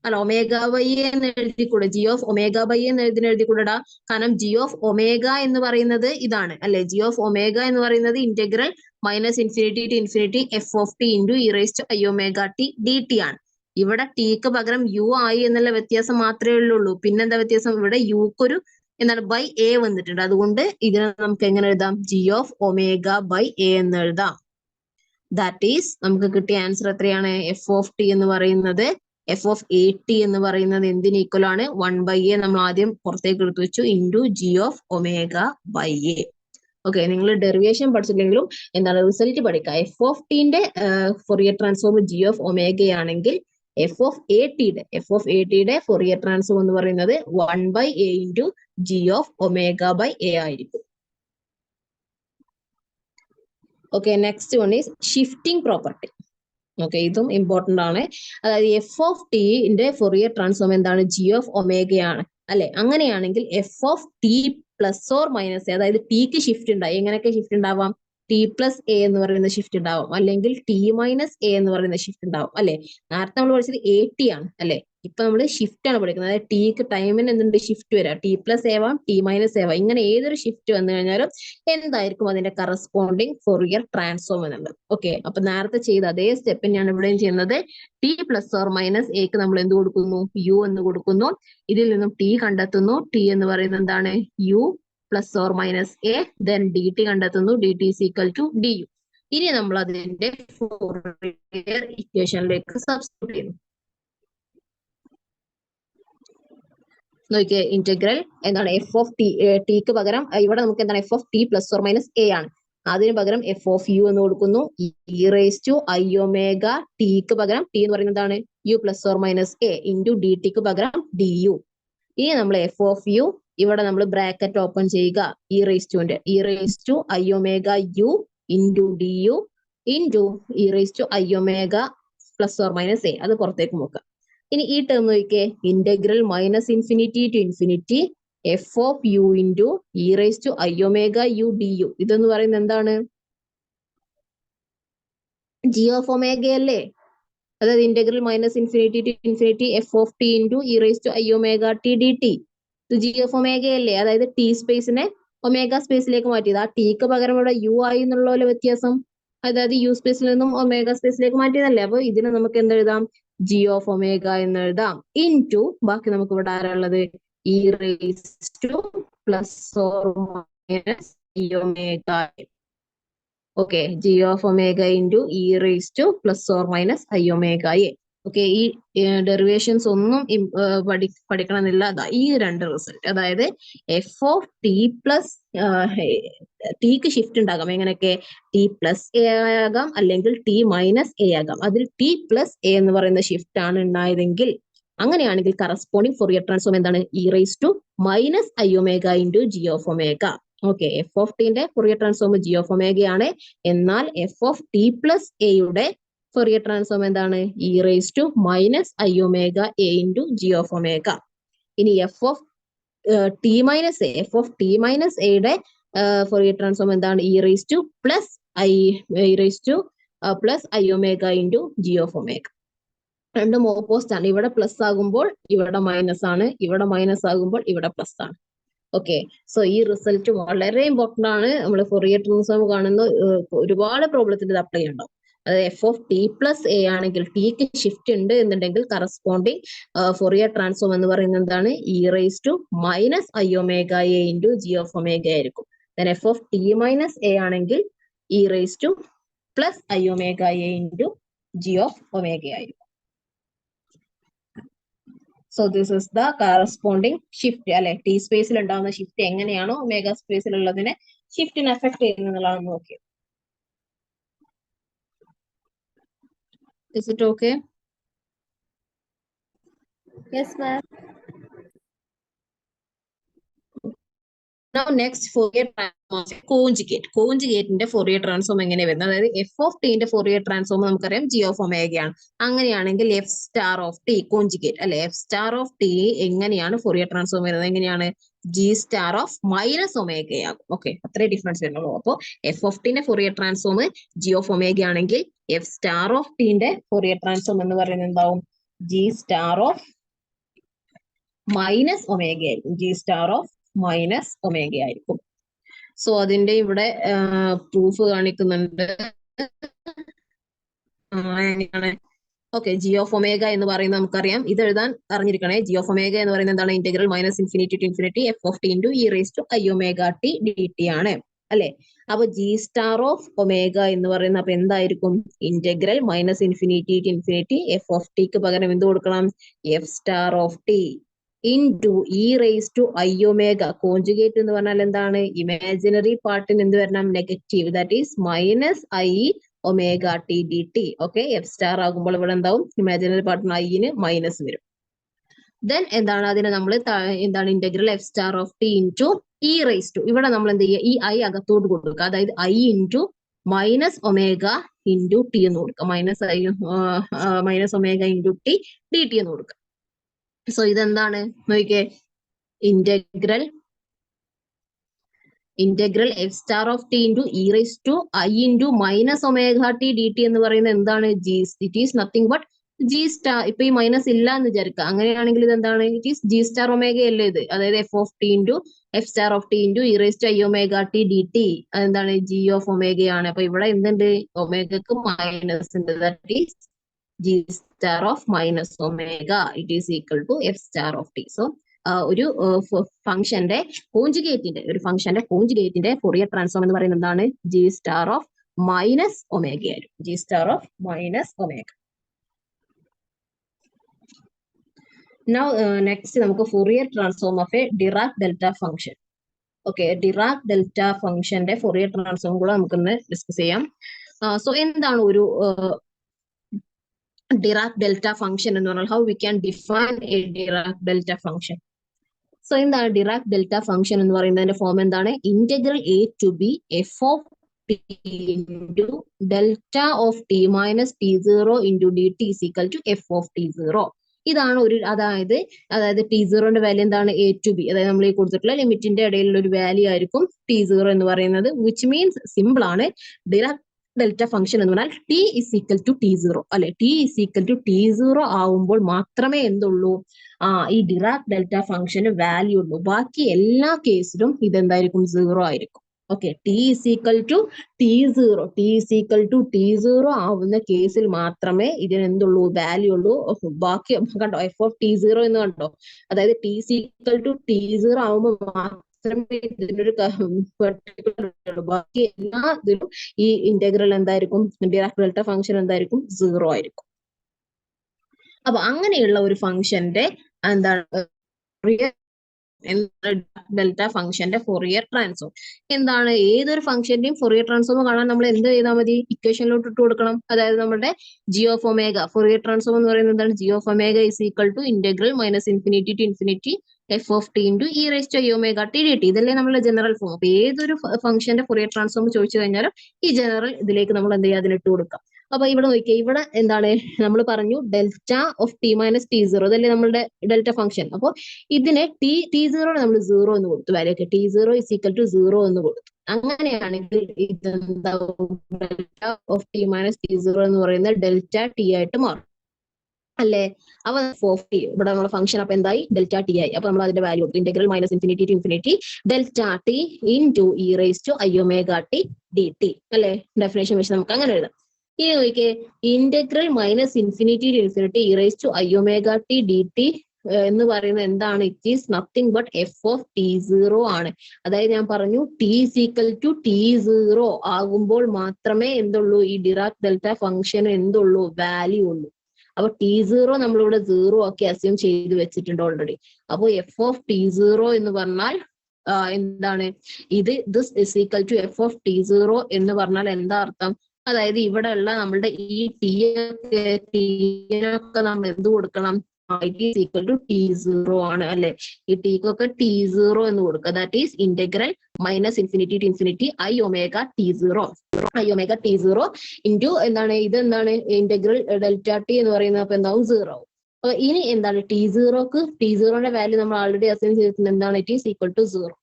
അല്ല, ഒമേഗ ബൈ എ എന്ന് എഴുതിക്കൂടെ, ജി ഓഫ് ഒമേഗ ബൈ എന്ന് എഴുതിക്കൂടെടാ. കാരണം ജി ഓഫ് ഒമേഗ എന്ന് പറയുന്നത് ഇതാണ് അല്ലെ, ജി ഓഫ് ഒമേഗ എന്ന് പറയുന്നത് integral minus infinity to infinity F of T into E raise to I omega T D T ആണ്. ഇവിടെ ടിക്ക് പകരം യു ആയി എന്നുള്ള വ്യത്യാസം മാത്രമേ ഉള്ളൂ. പിന്നെന്താ വ്യത്യാസം, ഇവിടെ യുക്കൊരു എന്താണ് ബൈ എ വന്നിട്ടുണ്ട്. അതുകൊണ്ട് ഇതിനെ നമുക്ക് എങ്ങനെ എഴുതാം, G of omega by A എന്ന് എഴുതാം. ദാറ്റ് ഈസ് നമുക്ക് കിട്ടിയ ആൻസർ എത്രയാണ്, എഫ് ഓഫ് ടി എന്ന് പറയുന്നത്, എഫ് ഓഫ് എ ടി എന്ന് പറയുന്നത് എന്തിന് ഈക്വൽ ആണ്, 1 / a നമ്മൾ ആദ്യം പുറത്തേക്ക് എടുത്തു വെച്ചു into G of omega by A. Okay, നിങ്ങൾ ഡെറിവേഷൻ പഠിച്ചില്ലെങ്കിലും എന്താണ് റിസൾട്ട് പഠിക്കുക. എഫ് ഓഫ് ടിന്റെ Fourier transform G of omega ആണെങ്കിൽ എഫ് ഓഫ് എ ടിയുടെ ഫൊറിയർ ട്രാൻസ്ഫോം എന്ന് പറയുന്നത് 1 / a into G of omega by A ആയിരിക്കും. Okay, next one is shifting property. Okay, ഇതും ഇമ്പോർട്ടന്റ് ആണ്. അതായത് എഫ് ഓഫ് ടിന്റെ ഫൊറിയർ ട്രാൻസ്ഫോം എന്താണ്, ജി ഓഫ് ഒമേഗയാണ് അല്ലെ. അങ്ങനെയാണെങ്കിൽ F of T plus or minus A, അതായത് ടിക്ക് ഷിഫ്റ്റ് ഉണ്ടായി. എങ്ങനെയൊക്കെ ഷിഫ്റ്റ് ഉണ്ടാവാം, ടി പ്ലസ് എ എന്ന് പറയുന്ന ഷിഫ്റ്റ് ഉണ്ടാവും, അല്ലെങ്കിൽ ടി മൈനസ് എ എന്ന് പറയുന്ന ഷിഫ്റ്റ് ഉണ്ടാവും അല്ലെ. നേരത്തെ നമ്മൾ പഠിച്ചത് എ ടി ആണ് അല്ലെ, ഇപ്പൊ നമ്മൾ ഷിഫ്റ്റ് ആണ് പഠിക്കുന്നത്. അതായത് ടിക്ക് ടൈമിന് എന്തുണ്ട്, ഷിഫ്റ്റ് വരാം, ടി പ്ലസ് എ ആവാം, ടി മൈനസ് എ ആവാം. ഇങ്ങനെ ഏതൊരു ഷിഫ്റ്റ് വന്നു കഴിഞ്ഞാലും എന്തായിരിക്കും അതിന്റെ കറസ്പോണ്ടിങ് ഫൊറിയർ ട്രാൻസ്ഫോം എന്നുള്ളത്. ഓക്കെ, അപ്പൊ നേരത്തെ ചെയ്ത അതേ സ്റ്റെപ്പ് ഞാൻ ഇവിടെയും ചെയ്യുന്നത്. ടി പ്ലസ് ഓർ മൈനസ് എക്ക് നമ്മൾ എന്ത് കൊടുക്കുന്നു, യു എന്ന് കൊടുക്കുന്നു. ഇതിൽ നിന്നും ടി കണ്ടെത്തുന്നു. ടി എന്ന് പറയുന്നത് എന്താണ്, U plus or minus A. Then D T കണ്ടെത്തുന്നു, D T is equal to D U. ഇനി നമ്മൾ അതിന്റെ ഫൊറിയർ ഇക്വേഷനിലേക്ക് സബ്സ്റ്റിറ്റ്യൂട്ട് ചെയ്യുന്നു. നോക്കിയേ, ഇന്റഗ്രൽ എന്താണ്, എഫ് ഓഫ് ടി, ടിക്ക് പകരം ഇവിടെ നമുക്ക് എന്താണ്, F of T plus or minus A ആണ്. അതിന് പകരം എഫ് ഓഫ് യു എന്ന് കൊടുക്കുന്നു. E raise to I omega ടിക്ക് പകരം ടി എന്ന് പറയുന്നത് എന്താണ്, U plus or minus A into D ടിക്ക് പകരം ഡി യു. ഇനി നമ്മൾ എഫ് ഓഫ് യു ഇവിടെ നമ്മൾ ബ്രാക്കറ്റ് ഓപ്പൺ ചെയ്യുക, E raise to I omega U into D U into E raise to I omega plus or minus A, അത് പുറത്തേക്ക് നോക്കാം. ഇനി ഈ ടേം നോക്കിയേ, integral minus infinity to infinity F of U into E raise to I omega U D U. ഇതെന്ന് പറയുന്നത് എന്താണ്, G of omega അല്ലേ. അതായത് integral minus infinity to infinity F of T into E raise to I omega T D T. ഇത് G of omega അല്ലേ. അതായത് T സ്പേസിനെ omega സ്പേസിലേക്ക് മാറ്റിയത്. ആ ടിക്ക് പകരം ഇവിടെ യു ആയി എന്നുള്ള വ്യത്യാസം, അതായത് യു സ്പേസിൽ നിന്നും ഒമേഗ സ്പേസിലേക്ക് മാറ്റിയതല്ലേ. അപ്പൊ ഇതിനെ നമുക്ക് എന്തെഴുതാം, ജി ഓഫ് ഒമേഗ എന്ന് എഴുതാം ഇൻറ്റു ബാക്കി നമുക്ക് ഇവിടെ ആരാളുള്ളത്, E raise to plus or minus E omega. Okay, G of omega into E raise to plus or minus I omega A. Okay, ഈ ഡെറിവേഷൻസ് ഒന്നും പഠിക്കണമെന്നില്ല. ഈ രണ്ട് റിസൾട്ട്, അതായത് എഫ് ഓഫ് ടി പ്ലസ് ടിക്ക് ഷിഫ്റ്റ് ഉണ്ടാകാം. എങ്ങനെയൊക്കെ? ടി പ്ലസ് എ ആകാം, അല്ലെങ്കിൽ ടി മൈനസ് എ ആകാം. അതിൽ ടി പ്ലസ് എ എന്ന് പറയുന്ന ഷിഫ്റ്റ് ആണ് ഉണ്ടായതെങ്കിൽ, അങ്ങനെയാണെങ്കിൽ കറസ്പോണ്ടിങ് ഫൊറിയർ ട്രാൻസ്ഫോം എന്താണ്? E rice to minus I omega into G of omega. Okay, F of ടിന്റെ ഫൊറിയർ ട്രാൻസ്ഫോം ജി ഓഫ് ഒമേഗയാണ്. എന്നാൽ എഫ് ഓഫ് ടി പ്ലസ് എയുടെ ഫൊറിയർ ട്രാൻസ്ഫോം എന്താണ്? E rice to minus I omega A into G of omega. ഇനി F of T minus A, F of T minus എയുടെ Fourier transform എന്താണ്? E rice to plus I omega into G of omega. രണ്ടും opposite ആണ്. ഇവിടെ plus ആകുമ്പോൾ ഇവിടെ minus ആണ്, ഇവിടെ മൈനസ് ആകുമ്പോൾ ഇവിടെ പ്ലസ് ആണ്. ഓക്കെ, സോ ഈ റിസൾട്ട് വളരെ ഇമ്പോർട്ടന്റ് ആണ്. നമ്മൾ ഫൊറിയർ ട്രാൻസ്ഫോം കാണുന്ന ഒരുപാട് പ്രോബ്ലത്തിന് ഇത് അപ്ലൈ ഉണ്ടാവും. അതായത് F of T plus A ആണെങ്കിൽ ടിക്ക് ഷിഫ്റ്റ് ഉണ്ട് എന്നുണ്ടെങ്കിൽ കറസ്പോണ്ടിങ് ഫൊറിയർ ട്രാൻസ്ഫോം എന്ന് പറയുന്നത് എന്താണ്? E rice to minus I omega A into G of omega ആയിരിക്കും. F of T minus A ആണെങ്കിൽ E rice to plus I omega A into G of omega ആയിരിക്കും. So this is the corresponding shift, അല്ലെ? T സ്പേസിൽ ഉണ്ടാകുന്ന shift എങ്ങനെയാണോ omega സ്പേസിൽ ഉള്ളതിനെ ഷിഫ്റ്റിനെ effect ചെയ്യുന്നതാണ് നോക്കിയത്. Is it okay? Yes, ma'am. Now next Fourier transform conjugate. കോഞ്ചുഗേറ്റിന്റെ ഫൊറിയർ ട്രാൻസ്ഫോം എങ്ങനെ വരുന്നത്? അതായത് എഫ് ഓഫ് ടിന്റെ ഫൊറിയർ ട്രാൻസ്ഫോം നമുക്കറിയാം ജി ഓഫ് ഒമേഗയാണ്. അങ്ങനെയാണെങ്കിൽ F star of T conjugate, അല്ലെ? എഫ് സ്റ്റാർ ഓഫ് ടി എങ്ങനെയാണ് ഫൊറിയർ ട്രാൻസ്ഫോം വരുന്നത്? എങ്ങനെയാണ്? ജി സ്റ്റാർ ഓഫ് മൈനസ് ഒമേഗയാകും. ഓക്കെ, അത്രേ ഡിഫറൻസ് വരുന്നുള്ളൂ. അപ്പോൾ എഫ് ഓഫ് ടിന്റെ Fourier transform G of omega ആണെങ്കിൽ എഫ് സ്റ്റാർ ഓഫ് ടിന്റെ ഫൊറിയർ ട്രാൻസ്ഫോം എന്ന് പറയുന്നത് എന്താവും? G star of minus omega ആയിരിക്കും. G star of minus omega ആയിരിക്കും. സോ അതിന്റെ ഇവിടെ പ്രൂഫ് കാണിക്കുന്നുണ്ട്. എങ്ങനെയാണ്? ഓക്കെ, ജി ഓഫ് ഒമേഗ എന്ന് പറയുന്നത് നമുക്കറിയാം. ഇത് എഴുതാൻ അറിഞ്ഞിരിക്കണേ. ജി ഓഫ് ഒമേഗ എന്ന് പറയുന്നത് എന്താണ്? Integral minus infinity to infinity F of T into E rice to I omega T D T ആണ്, അല്ലെ? അപ്പൊ ജി സ്റ്റാർ ഓഫ് ഒമേഗ എന്ന് പറയുന്നത് അപ്പൊ എന്തായിരിക്കും? Integral minus infinity to infinity F of ടിക്ക് പകരം എന്ത് കൊടുക്കണം? F star of T into E rice to I omega. Conjugate എന്ന് പറഞ്ഞാൽ എന്താണ്? ഇമാജിനറി പാർട്ടിന് എന്ത് വരണം? Negative, that is minus I omega T D T. Okay, F star ആകുമ്പോൾ ഇവിടെ എന്താവും? ഇമാജിനറി പാർട്ടിന് ഐന് മൈനസ് വരും. ദെൻ എന്താണ്? അതിനെ നമ്മൾ എന്താണ്? Integral F star of T into E rice to, ഇവിടെ നമ്മൾ എന്ത് ചെയ്യുക? ഈ ഐ അകത്തോട്ട് കൊടുക്കുക. അതായത് I into minus omega into T എന്ന് കൊടുക്കുക. Minus omega into T D T എന്ന് കൊടുക്കുക. സോ ഇതെന്താണ്? നോക്കിക്കേ, integral F star of T into E rice to I into minus omega T D T എന്ന് പറയുന്നത് എന്താണ്? It is nothing but G star. ഇപ്പൊ ഈ മൈനസ് ഇല്ല എന്ന് വിചാരിക്കുക. അങ്ങനെയാണെങ്കിൽ ഇത് എന്താണ്? It is G star omega അല്ലേ ഇത്? അതായത് F of T into F star of T into E rice to I omega T D T അതെന്താണ്? ജി ഓഫ് ഒമേഗയാണ്. അപ്പൊ ഇവിടെ എന്തുണ്ട്? ഒമേഗക്ക് മൈനസ് ഉണ്ട്, that is G star of minus omega. It is equal to F star of T. So ഒരു ഫംഗ്ഷന്റെ കോഞ്ചുഗേറ്റിന്റെ ഫൊറിയർ ട്രാൻസ്ഫോം എന്ന് പറയുന്നത് എന്താണ്? G star of minus omega ആയിരിക്കും. G star of minus omega. Now next നമുക്ക് Fourier transform of a Dirac delta function. Okay, Dirac delta ഫംഗ്ഷന്റെ Fourier transform കൂടെ നമുക്കൊന്ന് ഡിസ്കസ് ചെയ്യാം. സോ എന്താണ് ഒരു ഡിറാക് ഡെൽറ്റ ഫംഗ്ഷൻ എന്ന് പറഞ്ഞാൽ? How we can define a Dirac delta function? So എന്താണ് ഡിറാക് ഡെൽറ്റ ഫംഗ്ഷൻ എന്ന് പറയുന്നതിന്റെ ഫോം എന്താണ്? Integral A to B F of T into delta of T minus T zero into D T is equal to F of T zero. ഇതാണ് ഒരു അതായത് T സീറോന്റെ value എന്താണ്? A to B. അതായത് നമ്മൾ ഈ കൊടുത്തിട്ടുള്ള ലിമിറ്റിന്റെ ഇടയിലുള്ള ഒരു വാല്യൂ ആയിരിക്കും ടി സീറോ എന്ന് പറയുന്നത്. വിച്ച് മീൻസ് സിമ്പിൾ ആണ്. ഡിറാക് ഡെൽറ്റ ഫംഗ്ഷൻ എന്ന് പറഞ്ഞാൽ T is equal to T zero, അല്ലെ? T is equal to T zero ആവുമ്പോൾ മാത്രമേ എന്തുള്ളൂ? ഈ ഡിറാക് ഡെൽറ്റ ഫംഗ്ഷന് വാല്യൂ ഉള്ളൂ. ബാക്കി എല്ലാ കേസിലും ഇതെന്തായിരിക്കും? സീറോ ആയിരിക്കും. Okay, T is equal to T zero ആവുന്ന കേസിൽ മാത്രമേ ഇതിന് എന്തുള്ളൂ? വാല്യൂ ഉള്ളൂ. ബാക്കി കണ്ടോ, എഫ് ഓഫ് ടി സീറോ എന്ന് കണ്ടോ? അതായത് T is equal to T zero ആവുമ്പോൾ മാത്രമേ ഇതിനൊരു പർട്ടിക്കുലർ, ബാക്കി എല്ലാ ഇതിലും ഈ ഇന്റഗ്രൽ എന്തായിരിക്കും? ഡിറാക് ഡെൽറ്റ ഫംഗ്ഷൻ എന്തായിരിക്കും? സീറോ ആയിരിക്കും. അപ്പൊ അങ്ങനെയുള്ള ഒരു ഫംഗ്ഷന്റെ എന്താണ് ഡെൽറ്റ ഫംഗ്ഷന്റെ ഫൊറിയർ ട്രാൻസ്ഫോം എന്താണ്? ഏതൊരു ഫംഗ്ഷന്റെയും ഫൊറിയർ ട്രാൻസ്ഫോം കാണാൻ നമ്മൾ എന്ത് ചെയ്താൽ മതി? ഇക്വേഷനിലോട്ട് ഇട്ട് കൊടുക്കണം. അതായത് നമ്മുടെ G of omega, Fourier transform എന്ന് പറയുന്നത് എന്താണ്? G of omega is equal to integral minus infinity to infinity F of T into E rice to I omega T D T. ഇതല്ലേ നമ്മുടെ ജനറൽ ഫോം. അപ്പൊ ഏതൊരു ഫംഗ്ഷന്റെ ഫൊറിയർ ട്രാൻസ്ഫോം ചോദിച്ചു കഴിഞ്ഞാലും ഈ ജനറൽ ഇതിലേക്ക് നമ്മൾ എന്ത് ചെയ്യുക? അതിലിട്ട് കൊടുക്കാം. അപ്പൊ ഇവിടെ നോക്കിയാൽ ഇവിടെ എന്താണ് നമ്മൾ പറഞ്ഞു? Delta of T minus T zero, ഇതല്ലേ നമ്മളുടെ ഡെൽറ്റ ഫംഗ്ഷൻ. അപ്പോൾ ഇതിനെ ടി സീറോ നമ്മൾ സീറോ എന്ന് കൊടുത്തു, വാല്യൂ ഒക്കെ T zero is equal to zero എന്ന് കൊടുത്തു. അങ്ങനെയാണെങ്കിൽ ഇതെന്താവും? Delta of T minus T zero എന്ന് പറയുന്നത് ഡെൽറ്റ ടി ആയിട്ട് മാറും അല്ലേ? അപ്പൊ ഓഫ് ടി ഇവിടെ നമ്മുടെ ഫംഗ്ഷൻ അപ്പൊ എന്തായി? ഡെൽറ്റ ടി ആയി. അപ്പൊ നമ്മൾ അതിന്റെ value integral minus infinity to infinity delta T into E rice to I omega T D T അല്ലെ? ഡെഫിനേഷൻ വെച്ച് നമുക്ക് അങ്ങനെ എഴുതാം. ഇനി നോക്കിയേ, integral minus infinity to infinity E rice to I omega T D T എന്ന് പറയുന്നത് എന്താണ്? It is nothing but F of T zero ആണ്. അതായത് ഞാൻ പറഞ്ഞു T is equal to T zero ആകുമ്പോൾ മാത്രമേ എന്തുള്ളൂ? ഈ ഡിറാക് ഡെൽറ്റ ഫംഗ്ഷൻ എന്തുള്ളൂ? വാല്യൂ ഉള്ളൂ. അപ്പൊ ടി സീറോ നമ്മളിവിടെ സീറോ ഒക്കെ അസ്യൂം ചെയ്ത് വെച്ചിട്ടുണ്ട് ഓൾറെഡി. അപ്പൊ എഫ് ഓഫ് ടി സീറോ എന്ന് പറഞ്ഞാൽ എന്താണ്? This is equal to F of T zero എന്ന് പറഞ്ഞാൽ എന്താ അർത്ഥം? അതായത് ഇവിടെ ഉള്ള നമ്മളുടെ ഈ ടീനൊക്കെ നമ്മൾ എന്ത് കൊടുക്കണം? It is equal to T zero ആണ് അല്ലെ? ഈ ടീക്കൊക്കെ ടി സീറോ എന്ന് കൊടുക്കുക. That is integral minus infinity to infinity I omega T zero into എന്താണ്? ഇതെന്താണ്? ഇന്റഗ്രൽ ഡെൽറ്റ ടി എന്ന് പറയുന്നത്. അപ്പൊ എന്താവും? സീറോ. അപ്പൊ ഇനി എന്താണ്? ടി സീറോന്റെ വാല്യൂ നമ്മൾ ആൾറെഡി അസൈൻ ചെയ്തിട്ടുണ്ട്. എന്താണ്? It is equal to zero.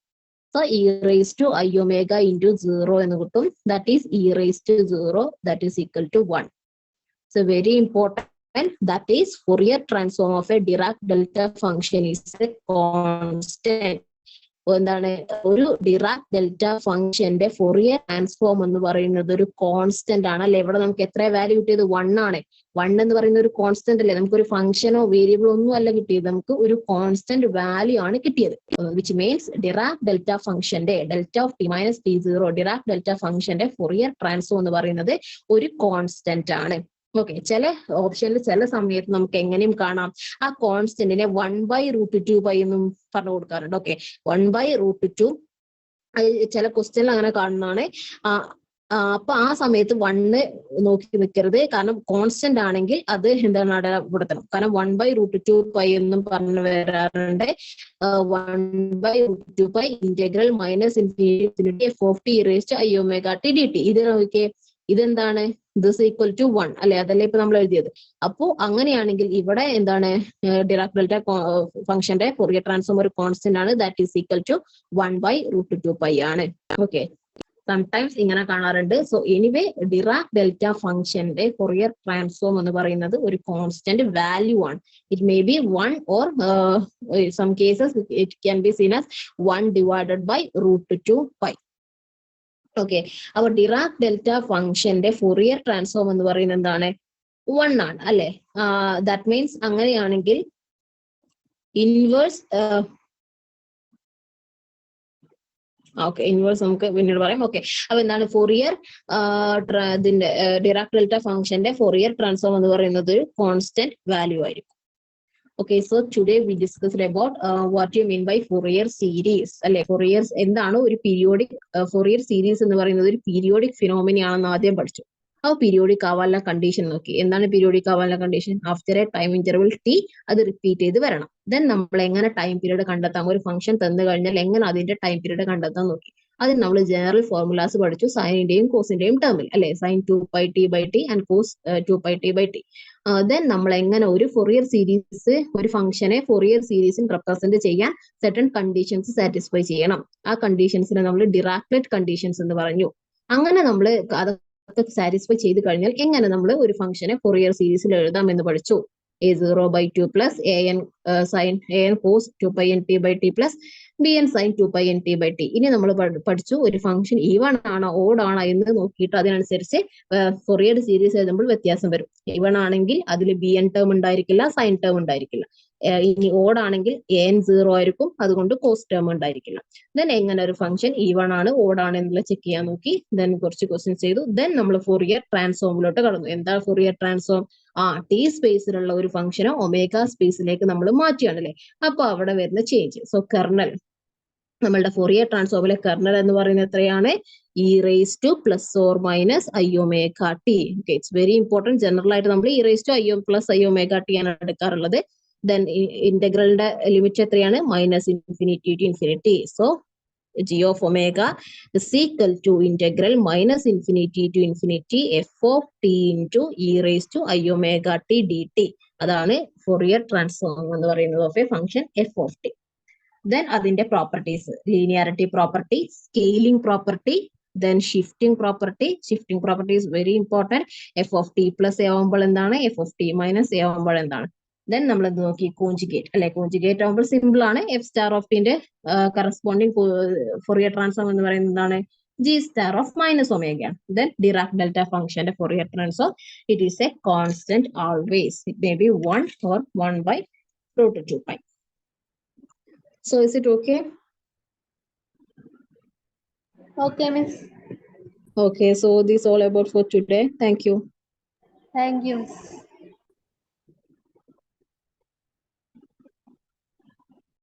So e raised to I omega into 0 എന്ന് കിട്ടും. That is e raised to 0, that is equal to 1. So very important, that is Fourier transform of a Dirac delta function is a constant. എന്താണ്? ഒരു Dirac delta ഫംഗ്ഷന്റെ Fourier transform എന്ന് പറയുന്നത് ഒരു constant ആണ് അല്ലെ? ഇവിടെ നമുക്ക് എത്ര വാല്യൂ കിട്ടിയത്? 1 ആണ്. 1 എന്ന് പറയുന്ന ഒരു കോൺസ്റ്റന്റ് അല്ലേ? നമുക്കൊരു ഫംഗ്ഷനോ വേരിയബിളോ ഒന്നും അല്ല കിട്ടിയത്, നമുക്ക് ഒരു കോൺസ്റ്റന്റ് വാല്യൂ ആണ് കിട്ടിയത്. വിച്ച് മീൻസ് ഡിറാക് ഡെൽറ്റ ഫംഗ്ഷന്റെ delta of T minus T zero Dirac delta ഫംഗ്ഷന്റെ ഫൊറിയർ ട്രാൻസ്ഫോം എന്ന് പറയുന്നത് ഒരു കോൺസ്റ്റന്റ് ആണ്. ഓക്കെ, ചില ഓപ്ഷനിൽ ചില സമയത്ത് നമുക്ക് എങ്ങനെയും കാണാം, ആ കോൺസ്റ്റന്റിനെ 1/√2π എന്നും പറഞ്ഞു കൊടുക്കാറുണ്ട്. ഓക്കെ, 1/√2 ചില ക്വസ്റ്റ്യനിൽ അങ്ങനെ കാണുന്നതാണ്. അപ്പൊ ആ സമയത്ത് 1 നോക്കി നിൽക്കരുത്, കാരണം കോൺസ്റ്റന്റ് ആണെങ്കിൽ അത് എന്താണ് അടയാളപ്പെടുത്തണം. കാരണം 1/√2π എന്നും പറഞ്ഞു വരാറുണ്ട്. 1/√2π integral minus infinity F of T raised I omega T D T. ഇത് നോക്കിയേ, ഇതെന്താണ്? ദിസ് ഈക്വൽ ടു 1 അല്ലെ? അതല്ലേ ഇപ്പൊ നമ്മൾ എഴുതിയത്. അപ്പോ അങ്ങനെയാണെങ്കിൽ ഇവിടെ എന്താണ്? ഡിറാക് ഡെൽറ്റ ഫംഗ്ഷന്റെ ഫൊറിയർ ട്രാൻസ്ഫോം ഒരു കോൺസ്റ്റന്റ് ആണ്. ദാറ്റ് ഈസ് ഈക്വൽ ടു 1/√2π ആണ്. ഓക്കെ, സംടൈംസ് ഇങ്ങനെ കാണാറുണ്ട്. സോ എനിവേ, ഡിറാക് ഡെൽറ്റ ഫംഗ്ഷന്റെ ഫൊറിയർ ട്രാൻസ്ഫോം എന്ന് പറയുന്നത് ഒരു കോൺസ്റ്റന്റ് വാല്യൂ ആണ്. It may be 1 or some cases it can be seen as 1/√2π. Okay, അപ്പൊ ഡിറാക് ഡെൽറ്റ ഫംഗ്ഷന്റെ ഫൊറിയർ ട്രാൻസ്ഫോം എന്ന് പറയുന്നത് എന്താണ്? 1 ആണ് അല്ലെ? ദാറ്റ് മീൻസ് അങ്ങനെയാണെങ്കിൽ ഇൻവേഴ്സ് ഇൻവേഴ്സ് നമുക്ക് പിന്നീട് പറയാം. ഓക്കെ, അപ്പൊ എന്താണ്? ഫൊറിയർ ഇതിന്റെ ഡിറാക് ഡെൽറ്റ ഫംഗ്ഷന്റെ ഫൊറിയർ ട്രാൻസ്ഫോം എന്ന് പറയുന്നത് ഒരു കോൺസ്റ്റന്റ് വാല്യൂ ആയിരിക്കും. Okay, so today we discussed about what you mean by Fourier series. അല്ലെ, Fourier എന്താണ്? ഒരു പീരിയോഡിക് Fourier series എന്ന് പറയുന്നത് ഒരു പീരിയോഡിക് ഫിനോമിന ആണെന്ന് ആദ്യം പഠിച്ചു. ആ പീരിയോഡിക് ആവാനുള്ള കണ്ടീഷൻ നോക്കി. എന്താണ് പീരിയോഡിക് ആവാനുള്ള condition? After a time interval T അത് റിപ്പീറ്റ് ചെയ്ത് വരണം. ദെൻ നമ്മൾ എങ്ങനെ ടൈം പീരീഡ് കണ്ടെത്താം? ഒരു ഫംഗ്ഷൻ തന്നു കഴിഞ്ഞാൽ എങ്ങനെ അതിന്റെ ടൈം പീരീഡ് കണ്ടെത്താൻ നോക്കി. അതിന് നമ്മൾ ജനറൽ ഫോർമുലാസ് പഠിച്ചു, സൈനിന്റെയും കോസിന്റെയും ടേമിൽ അല്ലെ? Sign 2πt/t and cos 2πt/t. Then നമ്മൾ എങ്ങനെ ഒരു ഫൊറിയർ സീരീസ്, ഒരു ഫംഗ്ഷനെ ഫൊറിയർ സീരീസിൽ റെപ്രസെന്റ് ചെയ്യാൻ സെർട്ടൺ കണ്ടീഷൻസ് സാറ്റിസ്ഫൈ ചെയ്യണം. ആ കണ്ടീഷൻസിനെ നമ്മൾ ഡിറാക്ലെറ്റ് കണ്ടീഷൻസ് എന്ന് പറഞ്ഞു. അങ്ങനെ നമ്മൾ അതൊക്കെ സാറ്റിസ്ഫൈ ചെയ്ത് കഴിഞ്ഞാൽ എങ്ങനെ നമ്മൾ ഒരു ഫംഗ്ഷനെ ഫൊറിയർ സീരീസിൽ എഴുതാം എന്ന് പഠിച്ചു. a0/2 plus an sin an cos 2πnt/t plus bn sin 2πnt/t. ഇനി നമ്മൾ പഠിച്ചു ഒരു ഫംഗ്ഷൻ ഈവൺ ആണോ ഓഡ് ആണോ എന്ന് നോക്കിയിട്ട് അതിനനുസരിച്ച് ഫൊറിയർ സീരീസ് എഴുതുമ്പോൾ വ്യത്യാസം വരും. ഈവൺ ആണെങ്കിൽ അതിൽ bn ടേം ഉണ്ടായിരിക്കില്ല, സൈൻ ടേം ഉണ്ടായിരിക്കില്ല. ഇനി ഓഡ് ആണെങ്കിൽ an 0 ആയിരിക്കും, അതുകൊണ്ട് കോസ് ടേം ഉണ്ടായിരിക്കില്ല. ദെൻ എങ്ങനെ ഒരു ഫംഗ്ഷൻ ഈവൺ ആണ് ഓഡ് ആണ് എന്നുള്ള ചെക്ക് ചെയ്യാൻ നോക്കി. ദെൻ കുറച്ച് ക്വസ്റ്റ്യൻസ് ചെയ്തു. ദെൻ നമ്മൾ ഫൊറിയർ ട്രാൻസ്ഫോമിലോട്ട് കടന്നു. എന്താ ഫൊറിയർ ട്രാൻസ്ഫോം? ടി സ്പേസിലുള്ള ഒരു ഫംഗ്ഷനെ ഒമേഗ സ്പേസിലേക്ക് നമ്മൾ മാറ്റിയാണല്ലേ. അപ്പൊ അവിടെ വരുന്ന ചേഞ്ച്. സോ കെർണൽ, നമ്മളുടെ ഫോറിയർ ട്രാൻസ്ഫോമിലെ കെർണൽ എന്ന് പറയുന്നത് എത്രയാണ്? E raise to plus or minus I omega T. Okay, it's very important. General ആയിട്ട് നമ്മൾ E raise to plus I omega T ആണ് എടുക്കാറുള്ളത്. ദെൻ ഇന്റഗ്രലിന്റെ ലിമിറ്റ് എത്രയാണ്? Minus infinity to infinity. So g of omega is equal to integral minus infinity to infinity f of t into e raised to I omega t dt. അതാണ് Fourier transform എന്ന് പറയുന്നത് of A function f of t. Then അതിന്റെ properties, linearity property, scaling property, then shifting property. Shifting property is very important. f of t plus a ആവുമ്പോൾ എന്താണ്? f of t minus a ആവുമ്പോൾ എന്താണ്? Then നമ്മൾ ഇത് നോക്കി conjugate അല്ലെ. Conjugate ആവുമ്പോൾ സിമ്പിൾ ആണ്. എഫ് സ്റ്റാർ ഓഫ് ടിന്റെ കറസ്പോണ്ടിങ് ഫോറിയർ ട്രാൻസ്ഫോം എന്ന് പറയുന്നത് എന്താണ്? G star of minus omega. Then Dirac delta ഫംഗ്ഷന്റെ Fourier transform, it is a constant always. It may be 1 or 1/√2π. So is it okay? Okay, Miss. Okay, so this all about for today. Thank you. Thank you, Miss.